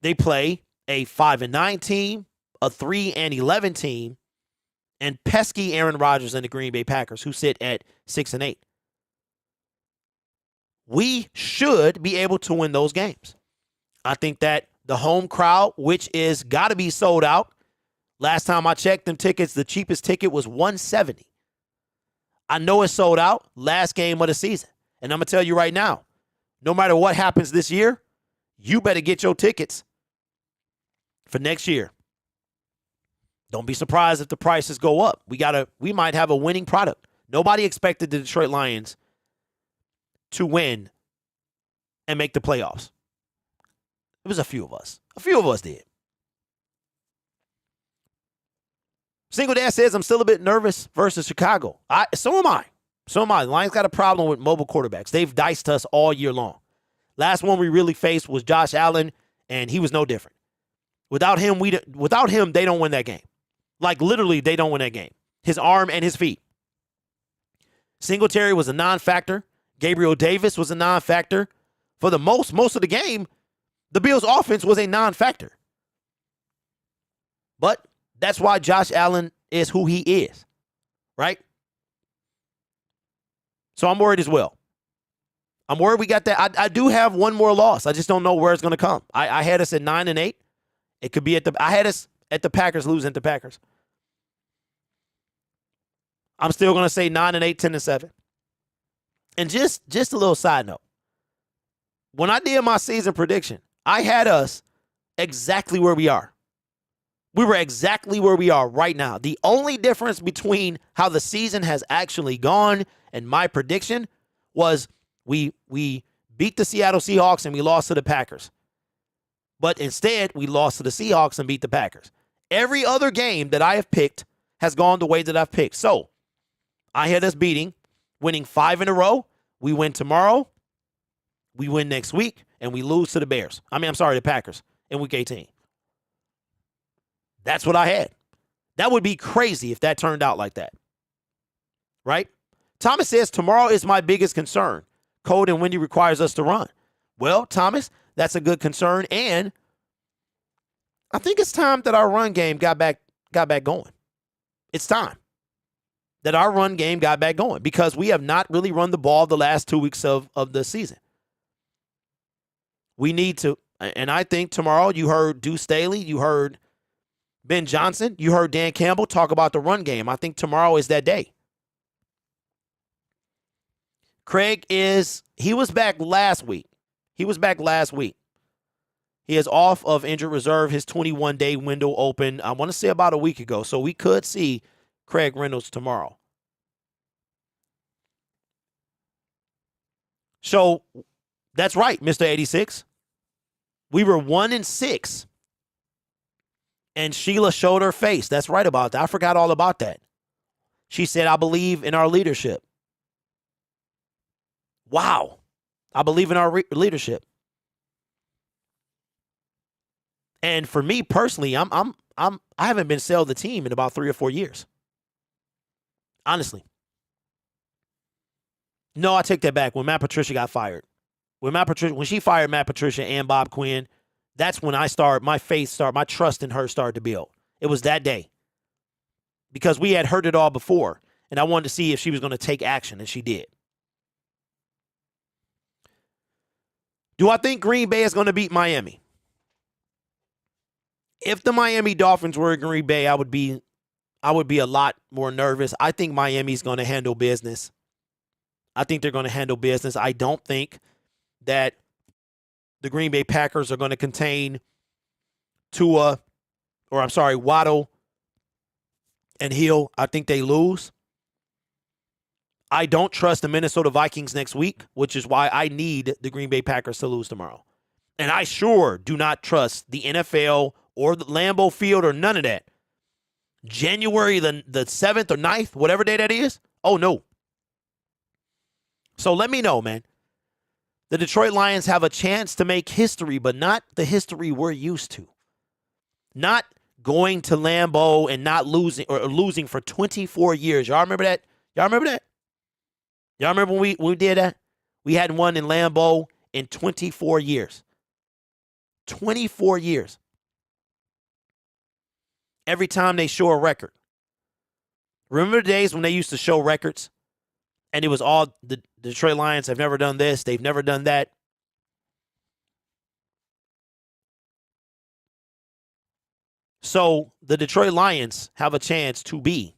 Speaker 1: They play a 5-9 team, a 3-11 team, and pesky Aaron Rodgers and the Green Bay Packers, who sit at 6-8. We should be able to win those games. I think that the home crowd, which is got to be sold out. Last time I checked them tickets, the cheapest ticket was $170. I know it's sold out. Last game of the season. And I'm going to tell you right now, no matter what happens this year, you better get your tickets for next year. Don't be surprised if the prices go up. We might have a winning product. Nobody expected the Detroit Lions to win and make the playoffs. It was a few of us. A few of us did. Single Dad says, I'm still a bit nervous versus Chicago. So am I. The Lions got a problem with mobile quarterbacks. They've diced us all year long. Last one we really faced was Josh Allen, and he was no different. Without him, they don't win that game. Like, literally, they don't win that game. His arm and his feet. Singletary was a non-factor. Gabriel Davis was a non-factor. For the most of the game, the Bills' offense was a non-factor. But that's why Josh Allen is who he is, right? So I'm worried as well. I'm worried we got that. I do have one more loss. I just don't know where it's going to come. I had us at 9-8. It could be I had us at the Packers losing to Packers. I'm still going to say 9-8, 10-7. And just a little side note. When I did my season prediction, I had us exactly where we are. We were exactly where we are right now. The only difference between how the season has actually gone and my prediction was we beat the Seattle Seahawks and we lost to the Packers. But instead, we lost to the Seahawks and beat the Packers. Every other game that I have picked has gone the way that I've picked. So I had us winning 5 in a row. We win tomorrow. We win next week, and we lose to the the Packers in week 18. That's what I had. That would be crazy if that turned out like that. Right? Thomas says, tomorrow is my biggest concern. Cold and windy requires us to run. Well, Thomas, that's a good concern, and I think it's time that our run game got back going. It's time that our run game got back going because we have not really run the ball the last 2 weeks of the season. We need to, and I think tomorrow you heard Deuce Staley, you heard Ben Johnson, you heard Dan Campbell talk about the run game. I think tomorrow is that day. Craig he was back last week. He is off of injured reserve. His 21-day window opened, I want to say about a week ago. So we could see Craig Reynolds tomorrow. So that's right, Mr. 86. We were 1-6. And Sheila showed her face. That's right about that. I forgot all about that. She said, I believe in our leadership. Wow. I believe in our leadership. And for me personally, I haven't been sell the team in about 3 or 4 years. Honestly. No, I take that back. When Matt Patricia got fired. When she fired Matt Patricia and Bob Quinn, that's when my trust in her started to build. It was that day. Because we had heard it all before, and I wanted to see if she was going to take action, and she did. Do I think Green Bay is going to beat Miami? If the Miami Dolphins were in Green Bay, I would be a lot more nervous. I think Miami's going to handle business. I think they're going to handle business. I don't think that the Green Bay Packers are going to contain Waddle and Hill. I think they lose. I don't trust the Minnesota Vikings next week, which is why I need the Green Bay Packers to lose tomorrow. And I sure do not trust the NFL or the Lambeau Field or none of that. January the 7th or 9th, whatever day that is. Oh, no. So let me know, man. The Detroit Lions have a chance to make history, but not the history we're used to. Not going to Lambeau and not losing or losing for 24 years. Y'all remember that? Y'all remember that? Y'all remember when we did that? We hadn't won in Lambeau in 24 years. 24 years. Every time they show a record. Remember the days when they used to show records? And it was all the Detroit Lions have never done this. They've never done that. So the Detroit Lions have a chance to be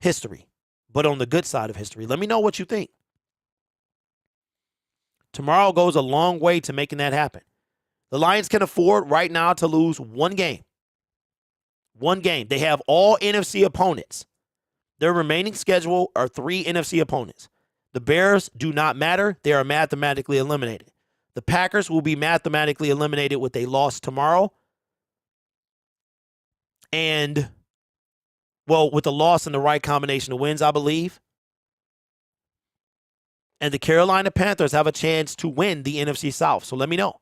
Speaker 1: history, but on the good side of history. Let me know what you think. Tomorrow goes a long way to making that happen. The Lions can afford right now to lose one game. One game. They have all NFC opponents. Their remaining schedule are 3 NFC opponents. The Bears do not matter. They are mathematically eliminated. The Packers will be mathematically eliminated with a loss tomorrow. And, well, with the loss and the right combination of wins, I believe. And the Carolina Panthers have a chance to win the NFC South. So let me know.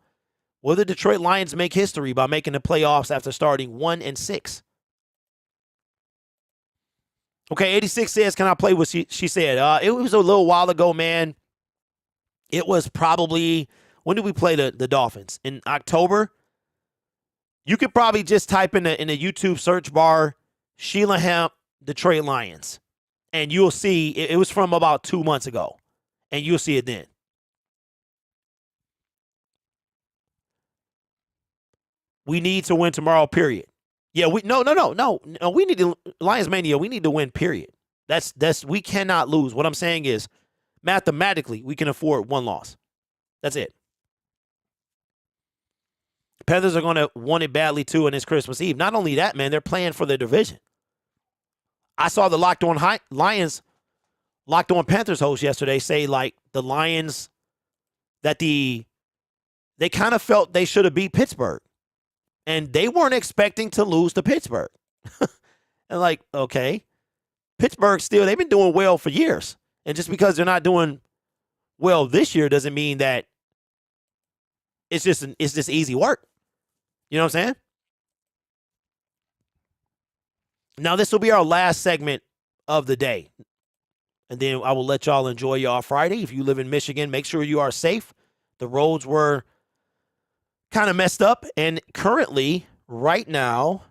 Speaker 1: Will the Detroit Lions make history by making the playoffs after starting 1-6? Okay, 86 says, can I play what she said? It was a little while ago, man. It was probably, when did we play the Dolphins? In October? You could probably just type in the YouTube search bar, Sheila Hemp, Detroit Lions. And you'll see, it was from about 2 months ago. And you'll see it then. We need to win tomorrow, period. Yeah, no. We need to, Lions Mania, we need to win, period. We cannot lose. What I'm saying is, mathematically, we can afford one loss. That's it. Panthers are going to want it badly, too, on this Christmas Eve. Not only that, man, they're playing for the division. I saw the Locked On Panthers host yesterday say, like, the Lions, that they kind of felt they should have beat Pittsburgh. And they weren't expecting to lose to Pittsburgh. And like, okay, Pittsburgh still, they've been doing well for years. And just because they're not doing well this year doesn't mean that it's just easy work. You know what I'm saying? Now, this will be our last segment of the day. And then I will let y'all enjoy y'all Friday. If you live in Michigan, make sure you are safe. The roads were kind of messed up. And currently, right now,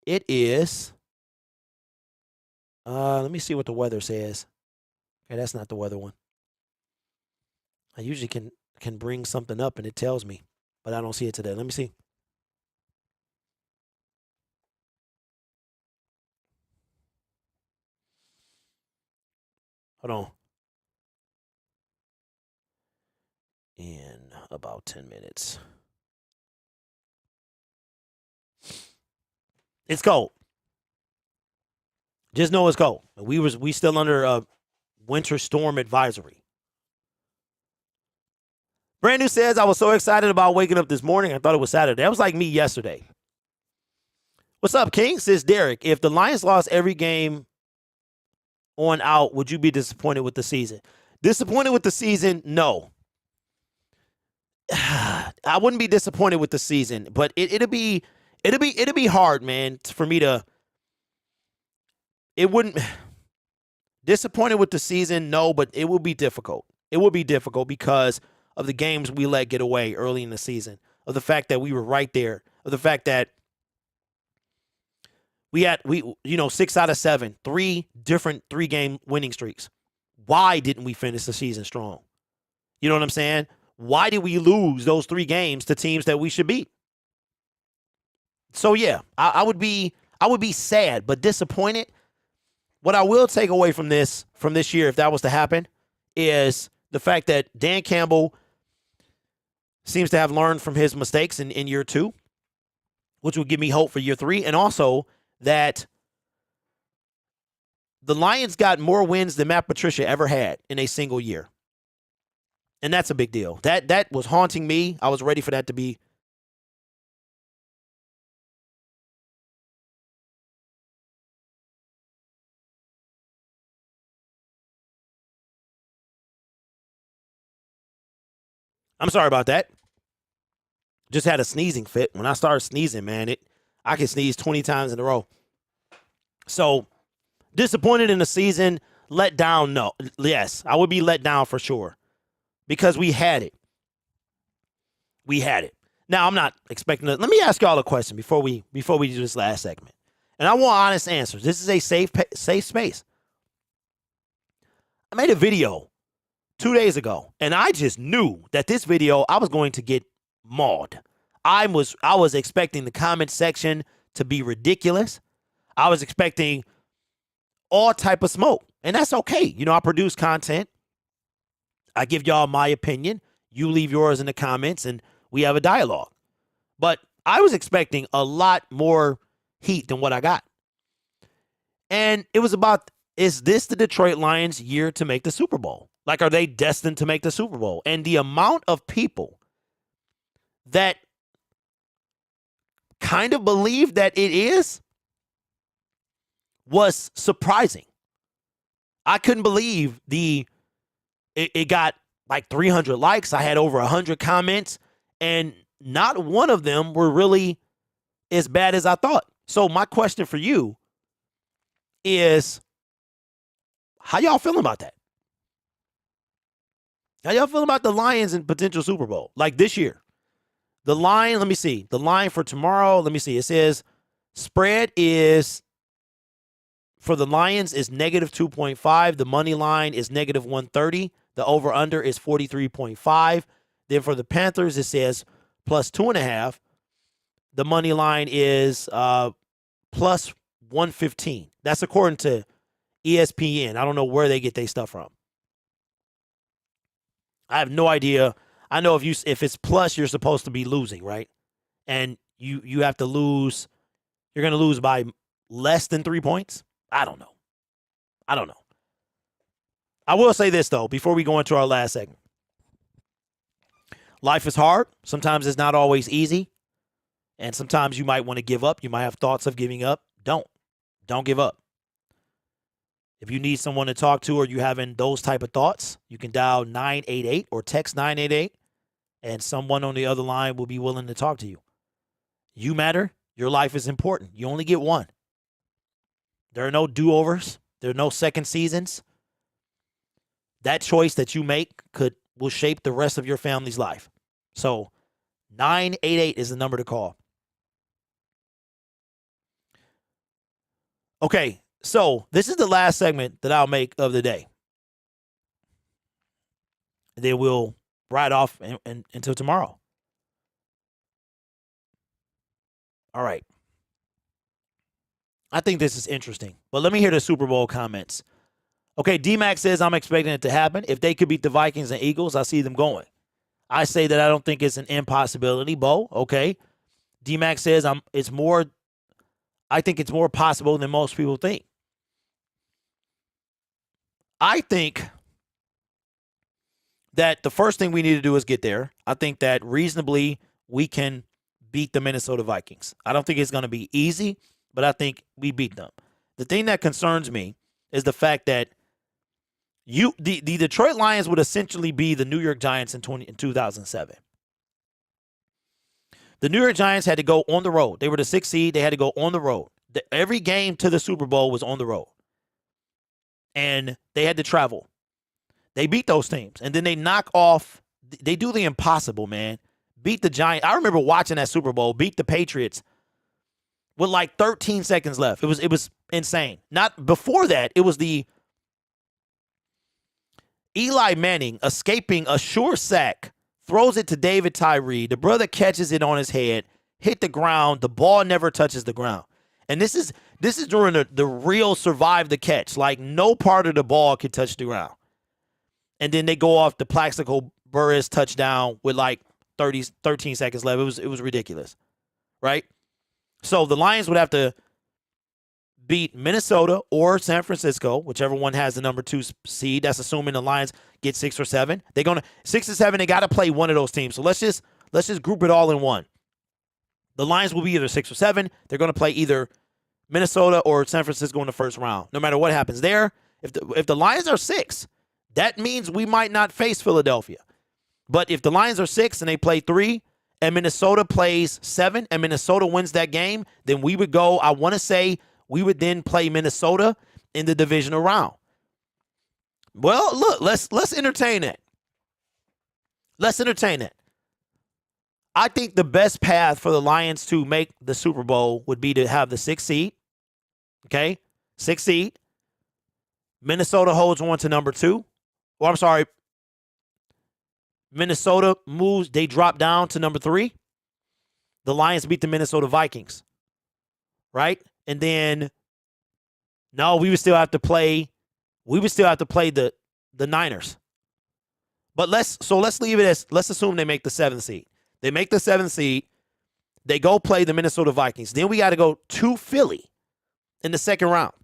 Speaker 1: it is, let me see what the weather says. Okay, that's not the weather one. I usually can bring something up and it tells me, but I don't see it today. Let me see. Hold on. In about 10 minutes. It's cold. Just know it's cold. We still under a winter storm advisory. Brand New says, I was so excited about waking up this morning. I thought it was Saturday. That was like me yesterday. What's up, King? Says Derek, if the Lions lost every game on out, would you be disappointed with the season? Disappointed with the season? No. I wouldn't be disappointed with the season, but it'll be hard, man, for me to. It wouldn't. Disappointed with the season, no, but it will be difficult. It will be difficult because of the games we let get away early in the season, of the fact that we were right there, of the fact that we 6 out of 7, 3 different 3-game winning streaks. Why didn't we finish the season strong? You know what I'm saying? Why did we lose those 3 games to teams that we should beat? So yeah, I would be sad, but disappointed. What I will take away from this year, if that was to happen, is the fact that Dan Campbell seems to have learned from his mistakes in year 2, which will give me hope for year 3, and also that the Lions got more wins than Matt Patricia ever had in a single year. And that's a big deal. That was haunting me. I was ready for that to be I'm sorry about that. Just had a sneezing fit. When I started sneezing, man, I could sneeze 20 times in a row. So disappointed in the season, let down. No, yes, I would be let down for sure because we had it. We had it. Now I'm not expecting it. Let me ask y'all a question before we do this last segment, and I want honest answers. This is a safe space. I made a video 2 days ago, and I just knew that this video I was going to get mauled. I was expecting the comment section to be ridiculous. I was expecting all type of smoke, and that's okay. You know, I produce content. I give y'all my opinion. You leave yours in the comments, and we have a dialogue. But I was expecting a lot more heat than what I got. And it was about, is this the Detroit Lions' year to make the Super Bowl? Like, are they destined to make the Super Bowl? And the amount of people that kind of believe that it is was surprising. I couldn't believe it got like 300 likes. I had over 100 comments, and not one of them were really as bad as I thought. So my question for you is, how y'all feeling about that? How y'all feeling about the Lions and potential Super Bowl? Like this year. The line, let me see. The line for tomorrow, let me see. It says spread is, for the Lions, is negative 2.5. The money line is negative 130. The over-under is 43.5. Then for the Panthers, it says plus 2.5. The money line is plus 115. That's according to ESPN. I don't know where they get their stuff from. I have no idea. I know if it's plus, you're supposed to be losing, right? And you have to lose. You're going to lose by less than 3 points. I don't know. I will say this, though, before we go into our last segment. Life is hard. Sometimes it's not always easy. And sometimes you might want to give up. You might have thoughts of giving up. Don't give up. If you need someone to talk to or you having those type of thoughts, you can dial 988 or text 988, and someone on the other line will be willing to talk to you. You matter. Your life is important. You only get one. There are no do-overs. There are no second seasons. That choice that you make will shape the rest of your family's life. So 988 is the number to call. Okay, so this is the last segment that I'll make of the day. Then we'll ride off until tomorrow. All right. I think this is interesting, but let me hear the Super Bowl comments. Okay, D-Mac says, I'm expecting it to happen. If they could beat the Vikings and Eagles, I see them going. I say that I don't think it's an impossibility, Bo. Okay. D-Mac says, I think it's more possible than most people think. I think that the first thing we need to do is get there. I think that reasonably we can beat the Minnesota Vikings. I don't think it's going to be easy, but I think we beat them. The thing that concerns me is the fact that the Detroit Lions would essentially be the New York Giants in 2007. The New York Giants had to go on the road. They were the 6th seed. They had to go on the road. Every game to the Super Bowl was on the road. And they had to travel. They beat those teams. And then they knock off. They do the impossible, man. Beat the Giants. I remember watching that Super Bowl. Beat the Patriots with like 13 seconds left. It was insane. Not before that. It was the Eli Manning escaping a sure sack, throws it to David Tyree. The brother catches it on his head, hit the ground. The ball never touches the ground. And this is during the real survive the catch. Like, no part of the ball could touch the ground. And then they go off the Plaxico Burress touchdown with like 13 seconds left. It was ridiculous, right? So the Lions would have to beat Minnesota or San Francisco, whichever one has the number 2 seed. That's assuming the Lions get 6 or 7. They're going to 6 or 7. They got to play one of those teams. So let's just group it all in one. The Lions will be either 6 or 7. They're going to play either Minnesota or San Francisco in the first round. No matter what happens there, if the Lions are 6, that means we might not face Philadelphia. But if the Lions are 6 and they play 3 and Minnesota plays 7 and Minnesota wins that game, then we would go, I want to say we would then play Minnesota in the divisional round. Well, look, let's entertain that. Let's entertain that. I think the best path for the Lions to make the Super Bowl would be to have the 6th seed. Okay? 6th seed. Minnesota holds on to number 2. Or I'm sorry. Minnesota moves. They drop down to number 3. The Lions beat the Minnesota Vikings. Right? And then, no, we would still have to play the Niners. But let's leave it as, let's assume they make the 7th seed. They make the 7th seed. They go play the Minnesota Vikings. Then we got to go to Philly in the second round.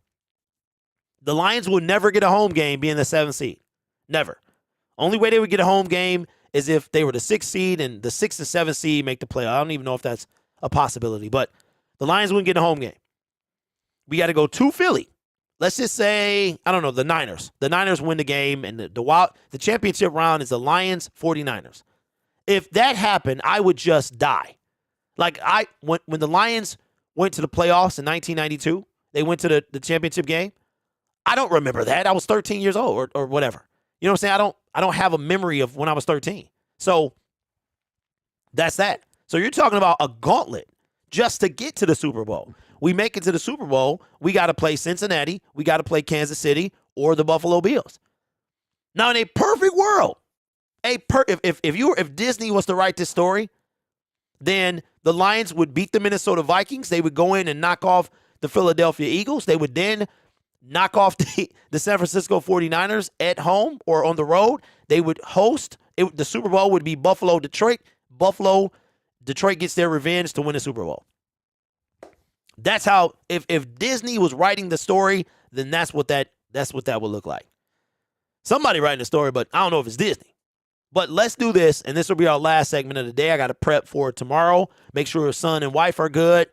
Speaker 1: The Lions will never get a home game being the 7th seed. Never. Only way they would get a home game is if they were the 6th seed and the 6th and 7th seed make the play. I don't even know if that's a possibility, but the Lions wouldn't get a home game. We got to go to Philly. Let's just say, I don't know, the Niners. The Niners win the game, and the championship round is the Lions 49ers. If that happened, I would just die. Like, when the Lions went to the playoffs in 1992, they went to the championship game. I don't remember that. I was 13 years old or whatever. You know what I'm saying? I don't have a memory of when I was 13. So that's that. So you're talking about a gauntlet just to get to the Super Bowl. We make it to the Super Bowl, we got to play Cincinnati, we got to play Kansas City or the Buffalo Bills. Now, in a perfect world, if Disney was to write this story, then the Lions would beat the Minnesota Vikings. They would go in and knock off the Philadelphia Eagles. They would then knock off the San Francisco 49ers at home or on the road. They would host. The Super Bowl would be Buffalo-Detroit. Detroit gets their revenge to win the Super Bowl. That's how, if Disney was writing the story, then that's what that would look like. Somebody writing the story, but I don't know if it's Disney. But let's do this, and this will be our last segment of the day. I got to prep for tomorrow. Make sure your son and wife are good,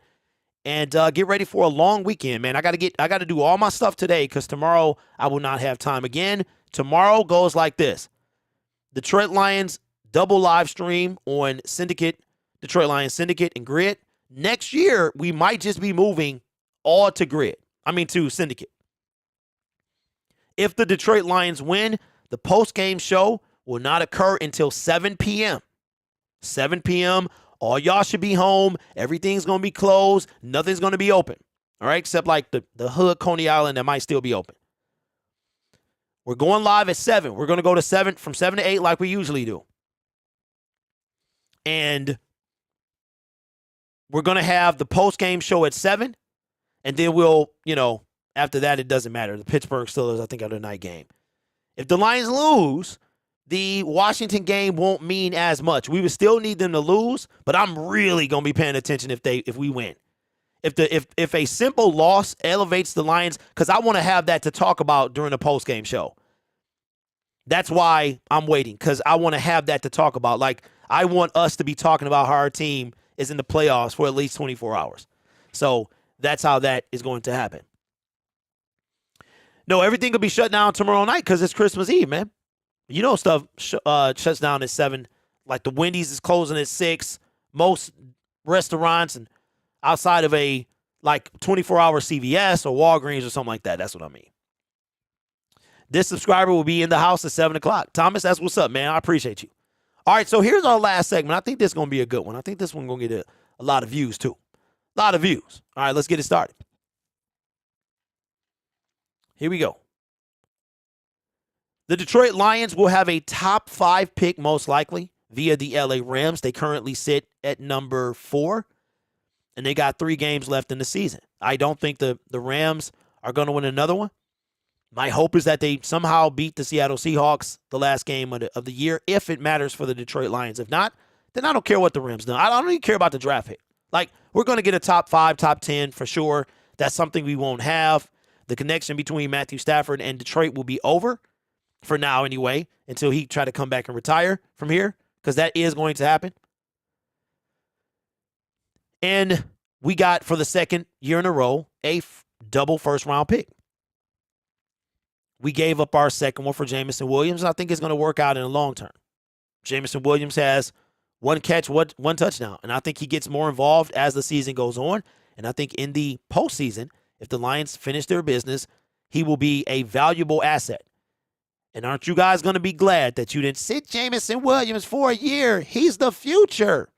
Speaker 1: and get ready for a long weekend, man. I got to do all my stuff today because tomorrow I will not have time again. Tomorrow goes like this: Detroit Lions double live stream on Syndicate, Detroit Lions Syndicate and Grid. Next year, we might just be moving all to Syndicate. If the Detroit Lions win, the post-game show will not occur until 7 p.m. 7 p.m., all y'all should be home. Everything's going to be closed. Nothing's going to be open, all right, except like the hood, Coney Island, that might still be open. We're going live at 7. We're going to go to 7, from 7 to 8 like we usually do. And we're going to have the post-game show at 7, and then we'll, after that, it doesn't matter. The Pittsburgh Steelers, I think, are the night game. If the Lions lose, the Washington game won't mean as much. We would still need them to lose, but I'm really going to be paying attention if we win. If a simple loss elevates the Lions, because I want to have that to talk about during the post-game show. That's why I'm waiting, because I want to have that to talk about. Like, I want us to be talking about how our team is in the playoffs for at least 24 hours. So that's how that is going to happen. No, everything will be shut down tomorrow night because it's Christmas Eve, man. Stuff shuts down at 7. Like the Wendy's is closing at 6. Most restaurants and outside of a 24-hour CVS or Walgreens or something like that. That's what I mean. This subscriber will be in the house at 7 o'clock. Thomas, that's what's up, man. I appreciate you. All right, so here's our last segment. I think this is going to be a good one. I think this one going to get a lot of views, too. A lot of views. All right, let's get it started. Here we go. The Detroit Lions will have a top 5 pick, most likely, via the LA Rams. They currently sit at number 4, and they got 3 games left in the season. I don't think the Rams are going to win another one. My hope is that they somehow beat the Seattle Seahawks the last game of the year, if it matters for the Detroit Lions. If not, then I don't care what the Rams do. I don't even care about the draft pick. We're going to get a top 5, top 10 for sure. That's something we won't have. The connection between Matthew Stafford and Detroit will be over, for now anyway, until he try to come back and retire from here, because that is going to happen. And we got, for the second year in a row, a double first-round pick. We gave up our second one for Jameson Williams, and I think it's going to work out in the long term. Jameson Williams has one catch, one touchdown. And I think he gets more involved as the season goes on. And I think in the postseason, if the Lions finish their business, he will be a valuable asset. And aren't you guys going to be glad that you didn't sit Jameson Williams for a year? He's the future.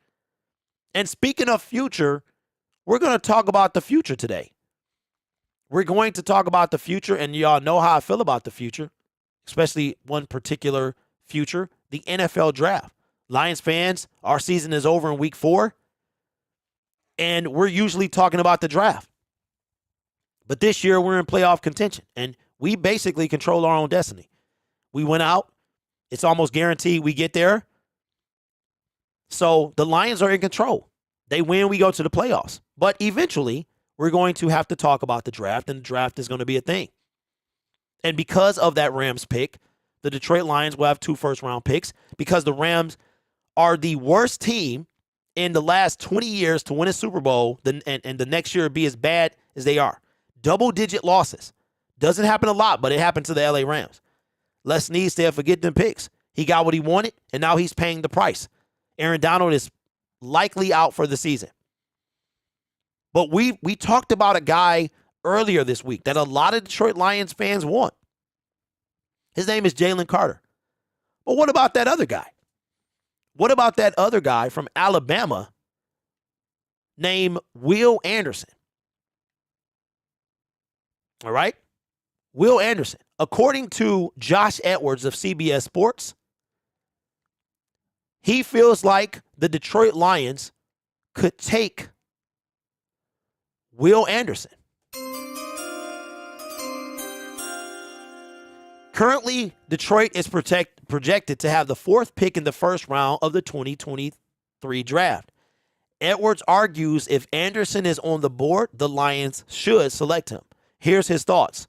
Speaker 1: And speaking of future, we're going to talk about the future today. We're going to talk about the future, and y'all know how I feel about the future, especially one particular future, the NFL draft. Lions fans, our season is over in week 4, and we're usually talking about the draft. But this year, we're in playoff contention, and we basically control our own destiny. We went out. It's almost guaranteed we get there. So the Lions are in control. They win, we go to the playoffs. But eventually, we're going to have to talk about the draft, and the draft is going to be a thing. And because of that Rams pick, the Detroit Lions will have 2 first-round picks because the Rams are the worst team in the last 20 years to win a Super Bowl and the next year be as bad as they are. Double-digit losses. Doesn't happen a lot, but it happened to the LA Rams. Les Snead said, forget them picks. He got what he wanted, and now he's paying the price. Aaron Donald is likely out for the season. But we talked about a guy earlier this week that a lot of Detroit Lions fans want. His name is Jalen Carter. But what about that other guy? What about that other guy from Alabama named Will Anderson? All right? Will Anderson. According to Josh Edwards of CBS Sports, he feels like the Detroit Lions could take Will Anderson. Currently, Detroit is projected to have the 4th pick in the first round of the 2023 draft. Edwards argues if Anderson is on the board, the Lions should select him. Here's his thoughts.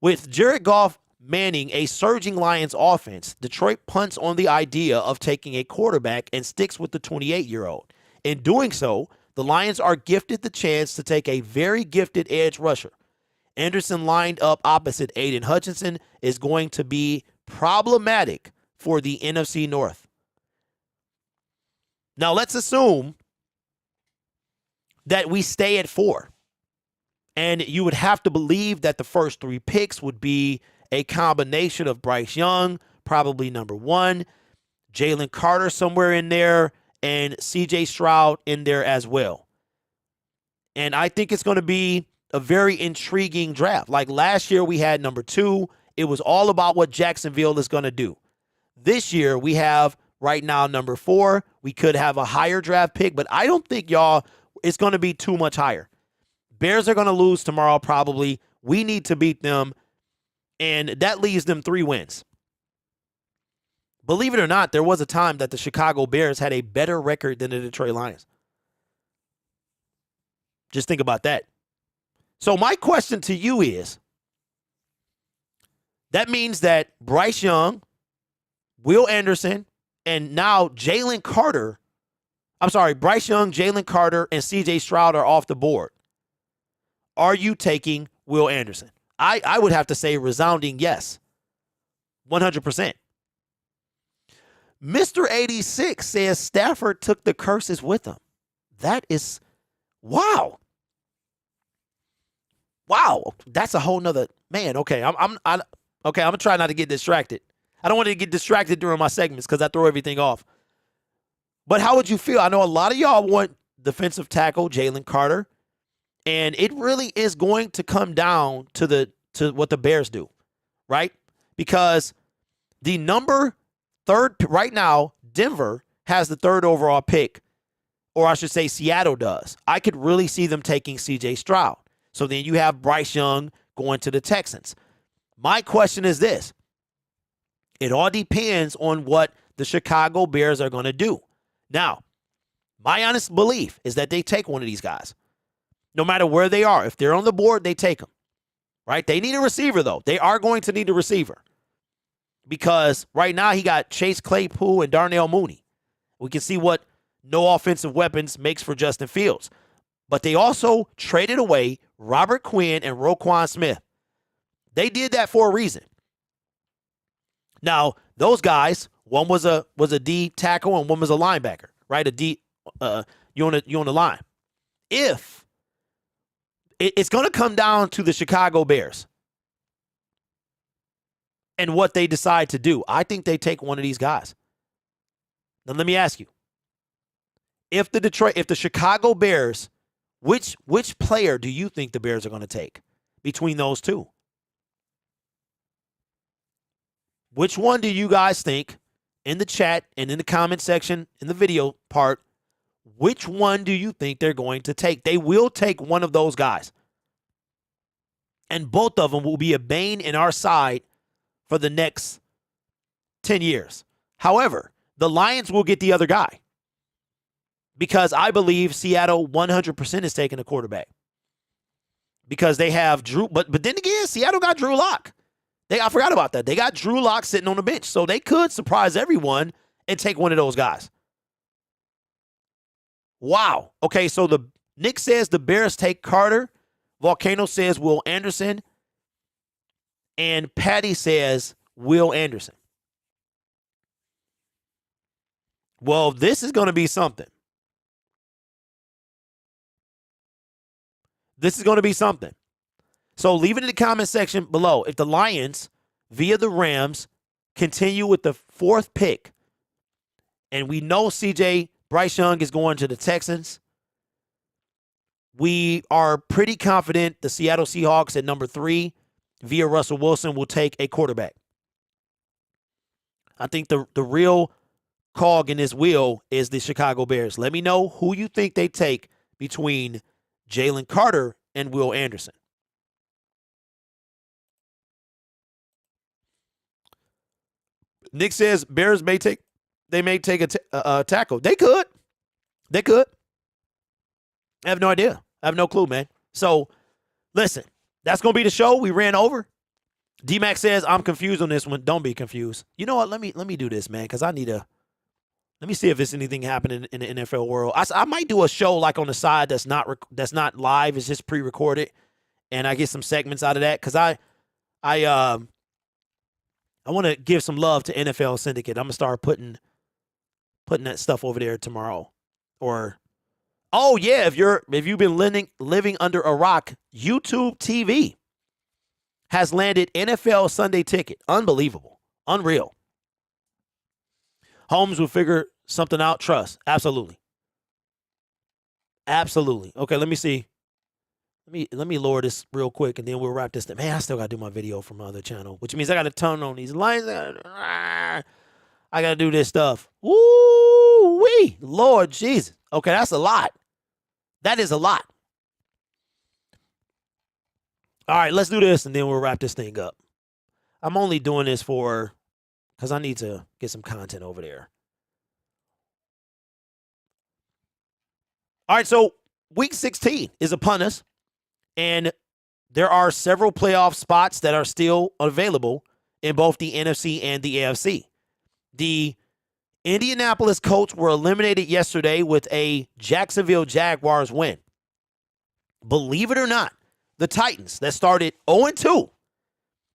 Speaker 1: With Jared Goff manning a surging Lions offense, Detroit punts on the idea of taking a quarterback and sticks with the 28-year-old. In doing so, the Lions are gifted the chance to take a very gifted edge rusher. Anderson lined up opposite Aiden Hutchinson is going to be problematic for the NFC North. Now, let's assume that we stay at 4. And you would have to believe that the first 3 picks would be a combination of Bryce Young, probably number 1, Jalen Carter somewhere in there, and C.J. Stroud in there as well. And I think it's going to be a very intriguing draft. Like last year we had number 2. It was all about what Jacksonville is going to do. This year we have right now number 4. We could have a higher draft pick, but I don't think, y'all, it's going to be too much higher. Bears are going to lose tomorrow probably. We need to beat them, and that leaves them 3 wins. Believe it or not, there was a time that the Chicago Bears had a better record than the Detroit Lions. Just think about that. So my question to you is, that means that Bryce Young, Will Anderson, and now Jalen Carter, Bryce Young, Jalen Carter, and C.J. Stroud are off the board. Are you taking Will Anderson? I would have to say resounding yes. 100%. Mr. 86 says Stafford took the curses with him. That is, wow. Wow. That's a whole nother, man, okay. I'm gonna try not to get distracted. I don't want to get distracted during my segments because I throw everything off. But how would you feel? I know a lot of y'all want defensive tackle Jalen Carter. And it really is going to come down to what the Bears do, right? Because the number 3rd, right now, Denver has the 3rd overall pick, or I should say Seattle does. I could really see them taking C.J. Stroud. So then you have Bryce Young going to the Texans. My question is this. It all depends on what the Chicago Bears are going to do. Now, my honest belief is that they take one of these guys. No matter where they are. If they're on the board, they take them. Right? They need a receiver, though. They are going to need a receiver. Because right now he got Chase Claypool and Darnell Mooney. We can see what no offensive weapons makes for Justin Fields. But they also traded away Robert Quinn and Roquan Smith. They did that for a reason. Now, those guys, One was a D tackle and one was a linebacker, right? A D, you on the line. If it's going to come down to the Chicago Bears and what they decide to do, I think they take one of these guys. Now let me ask you: if the Chicago Bears, which player do you think the Bears are going to take between those two? Which one do you guys think, in the chat and in the comment section, in the video part, which one do you think they're going to take? They will take one of those guys. And both of them will be a bane in our side for the next 10 years. However, the Lions will get the other guy because I believe Seattle 100% is taking a quarterback because they have Drew. But then again, Seattle got Drew Lock. I forgot about that. They got Drew Lock sitting on the bench, so they could surprise everyone and take one of those guys. Wow. Okay, so Nick says the Bears take Carter. Volcano says Will Anderson. And Patty says Will Anderson. Well, this is going to be something. This is going to be something. So leave it in the comment section below. If the Lions, via the Rams, continue with the 4th pick, and we know Bryce Young is going to the Texans, we are pretty confident the Seattle Seahawks at number 3, via Russell Wilson, will take a quarterback. I think the real cog in this wheel is the Chicago Bears. Let me know who you think they take between Jalen Carter and Will Anderson. Nick says Bears may take a tackle. They could. I have no idea. I have no clue, man. So, listen, that's going to be the show. We ran over. D-Mac says, I'm confused on this one. Don't be confused. You know what? Let me do this, man, because let me see if there's anything happening in the NFL world. I might do a show like on the side that's not live. It's just pre-recorded, and I get some segments out of that because I want to give some love to NFL Syndicate. I'm gonna start putting that stuff over there tomorrow. Or, oh yeah, if you've been living under a rock, YouTube TV has landed NFL Sunday Ticket. Unbelievable, unreal. Holmes will figure something out. Trust, absolutely. Okay, let me see. Let me lower this real quick, and then we'll wrap this thing. Man, I still got to do my video from my other channel, which means I got to turn on these lines. I got to do this stuff. Woo-wee, Lord Jesus. Okay, that's a lot. That is a lot. All right, let's do this, and then we'll wrap this thing up. I'm only doing this because I need to get some content over there. All right, so Week 16 is upon us. And there are several playoff spots that are still available in both the NFC and the AFC. The Indianapolis Colts were eliminated yesterday with a Jacksonville Jaguars win. Believe it or not, the Titans that started 0-2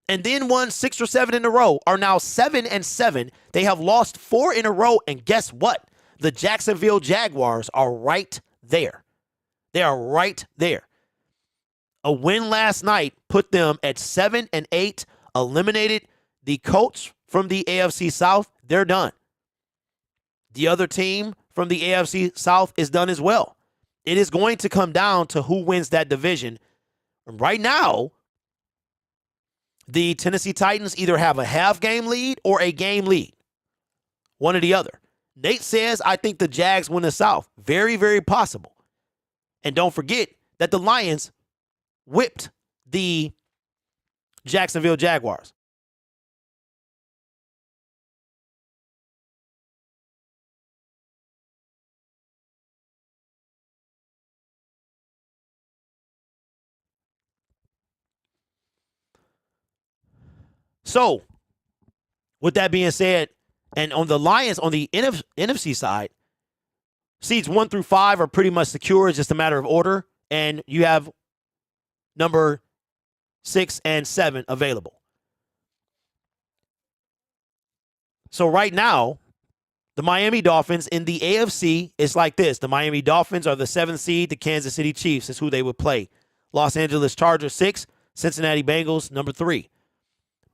Speaker 1: and then won 6 or 7 in a row are now 7-7. They have lost 4 in a row, and guess what? The Jacksonville Jaguars are right there. They are right there. A win last night put them at 7-8, eliminated the Colts from the AFC South. They're done. The other team from the AFC South is done as well. It is going to come down to who wins that division. Right now, the Tennessee Titans either have a half-game lead or a game lead. One or the other. Nate says, I think the Jags win the South. Very, very possible. And don't forget that the Lions whipped the Jacksonville Jaguars. So, with that being said, and on the Lions, on the NFC side, seeds 1 through 5 are pretty much secure. It's just a matter of order. And you have number 6 and 7 available. So right now, the Miami Dolphins in the AFC is like this. The Miami Dolphins are the 7th seed. The Kansas City Chiefs is who they would play. Los Angeles Chargers, 6. Cincinnati Bengals, number 3.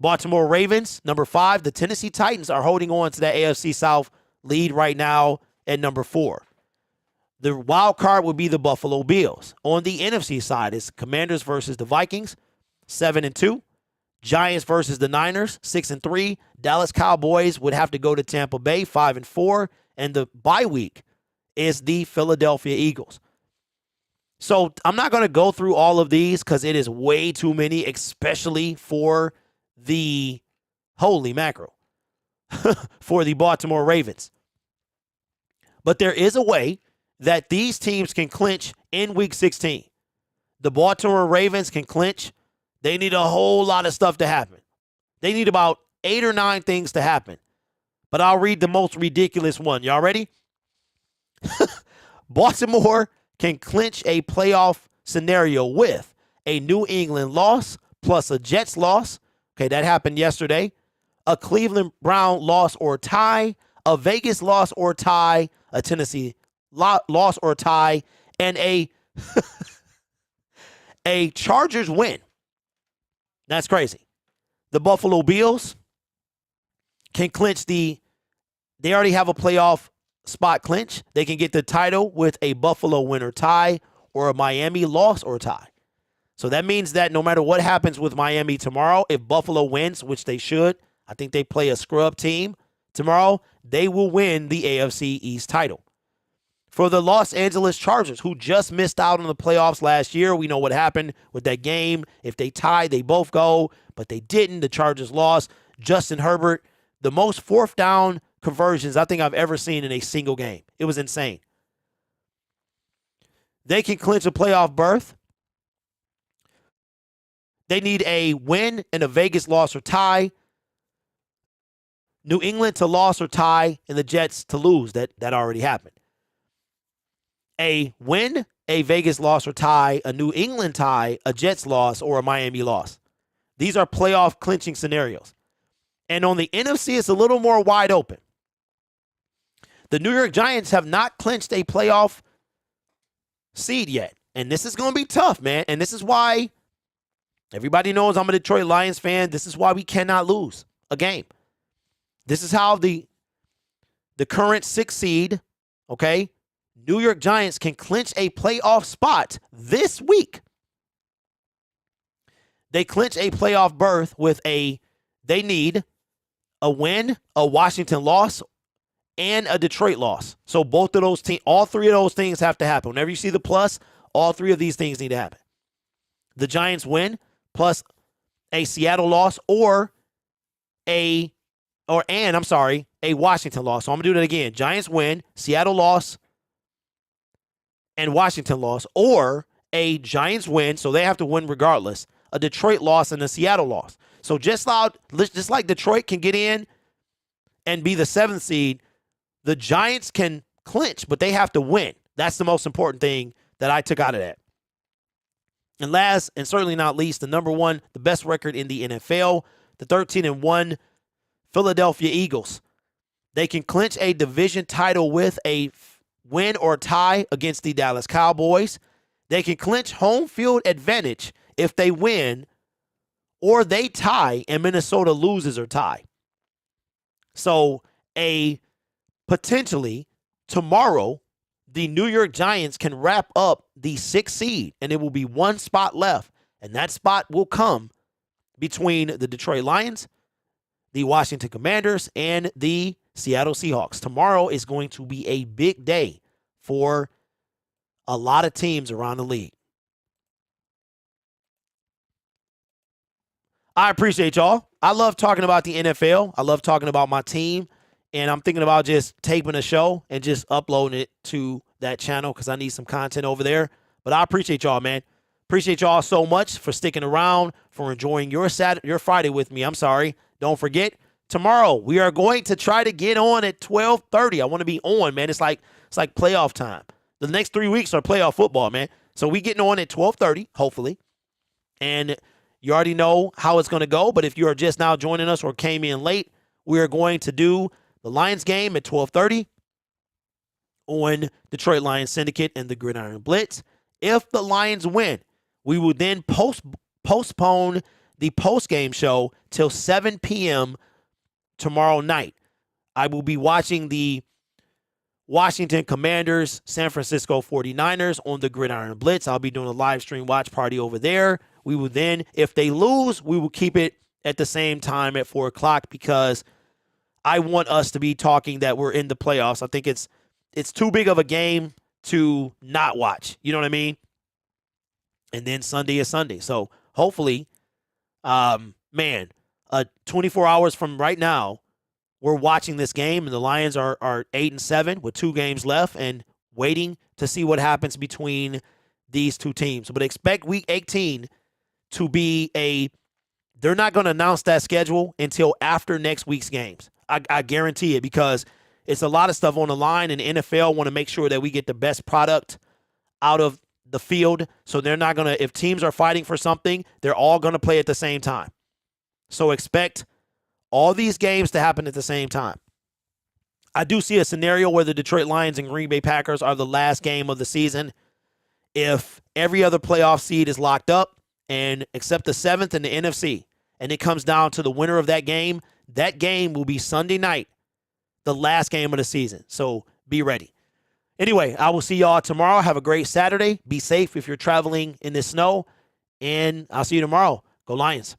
Speaker 1: Baltimore Ravens, number 5. The Tennessee Titans are holding on to that AFC South lead right now at number 4. The wild card would be the Buffalo Bills. On the NFC side, it's Commanders versus the Vikings, 7-2. Giants versus the Niners, 6-3. Dallas Cowboys would have to go to Tampa Bay, 5-4. And the bye week is the Philadelphia Eagles. So I'm not going to go through all of these because it is way too many, especially for the holy mackerel, for the Baltimore Ravens. But there is a way that these teams can clinch in Week 16. The Baltimore Ravens can clinch. They need a whole lot of stuff to happen. They need about 8 or 9 things to happen. But I'll read the most ridiculous one. Y'all ready? Baltimore can clinch a playoff scenario with a New England loss plus a Jets loss. Okay, that happened yesterday. A Cleveland Brown loss or tie, a Vegas loss or tie, a Tennessee loss or tie, and a Chargers win. That's crazy. The Buffalo Bills can clinch they already have a playoff spot clinch. They can get the title with a Buffalo win or tie or a Miami loss or tie. So that means that no matter what happens with Miami tomorrow, if Buffalo wins, which they should, I think they play a scrub team tomorrow, they will win the AFC East title. For the Los Angeles Chargers, who just missed out on the playoffs last year, we know what happened with that game. If they tie, they both go, but they didn't. The Chargers lost. Justin Herbert, the most 4th down conversions I think I've ever seen in a single game. It was insane. They can clinch a playoff berth. They need a win and a Vegas loss or tie. New England to loss or tie, and the Jets to lose. That already happened. A win, a Vegas loss or tie, a New England tie, a Jets loss, or a Miami loss. These are playoff clinching scenarios. And on the NFC, it's a little more wide open. The New York Giants have not clinched a playoff seed yet. And this is going to be tough, man. And this is why everybody knows I'm a Detroit Lions fan. This is why we cannot lose a game. This is how the current 6th seed, okay, New York Giants can clinch a playoff spot this week. They clinch a playoff berth with they need a win, a Washington loss, and a Detroit loss. So both of those teams, all 3 of those things have to happen. Whenever you see the plus, all 3 of these things need to happen. The Giants win plus a Seattle loss or a Washington loss. So I'm going to do that again. Giants win, Seattle loss, and Washington loss, or a Giants win, so they have to win regardless, a Detroit loss and a Seattle loss. So just like Detroit can get in and be the 7th seed, the Giants can clinch, but they have to win. That's the most important thing that I took out of that. And last, and certainly not least, the number 1, the best record in the NFL, the 13-1 Philadelphia Eagles. They can clinch a division title with a win or tie against the Dallas Cowboys. They can clinch home field advantage if they win or they tie and Minnesota loses or tie. So potentially tomorrow, the New York Giants can wrap up the 6th seed and it will be 1 spot left. And that spot will come between the Detroit Lions, the Washington Commanders, and the Seattle Seahawks. Tomorrow is going to be a big day for a lot of teams around the league. I appreciate y'all. I love talking about the NFL. I love talking about my team. And I'm thinking about just taping a show and just uploading it to that channel because I need some content over there. But I appreciate y'all, man. Appreciate y'all so much for sticking around, for enjoying your Friday with me. I'm sorry. Don't forget, tomorrow we are going to try to get on at 12:30. I want to be on, man. It's like playoff time. The next 3 weeks are playoff football, man. So we getting on at 12:30, hopefully. And you already know how it's going to go. But if you are just now joining us or came in late, we are going to do the Lions game at 12:30 on Detroit Lions Syndicate and the Gridiron Blitz. If the Lions win, we will then postpone the post-game show till 7 p.m. tomorrow night. I will be watching the Washington Commanders, San Francisco 49ers on the Gridiron Blitz. I'll be doing a live stream watch party over there. We will then, if they lose, we will keep it at the same time at 4 o'clock because I want us to be talking that we're in the playoffs. I think it's too big of a game to not watch. You know what I mean? And then Sunday is Sunday. So hopefully, 24 hours from right now, we're watching this game, and the Lions are 8-7 with 2 games left and waiting to see what happens between these two teams. But expect Week 18 to be they're not going to announce that schedule until after next week's games. I guarantee it because it's a lot of stuff on the line, and the NFL want to make sure that we get the best product out of the field. So they're not going to, if teams are fighting for something, they're all going to play at the same time. So expect all these games to happen at the same time. I do see a scenario where the Detroit Lions and Green Bay Packers are the last game of the season. If every other playoff seed is locked up, and except the 7th in the NFC, and it comes down to the winner of that game will be Sunday night, the last game of the season. So be ready. Anyway, I will see y'all tomorrow. Have a great Saturday. Be safe if you're traveling in the snow, and I'll see you tomorrow. Go Lions.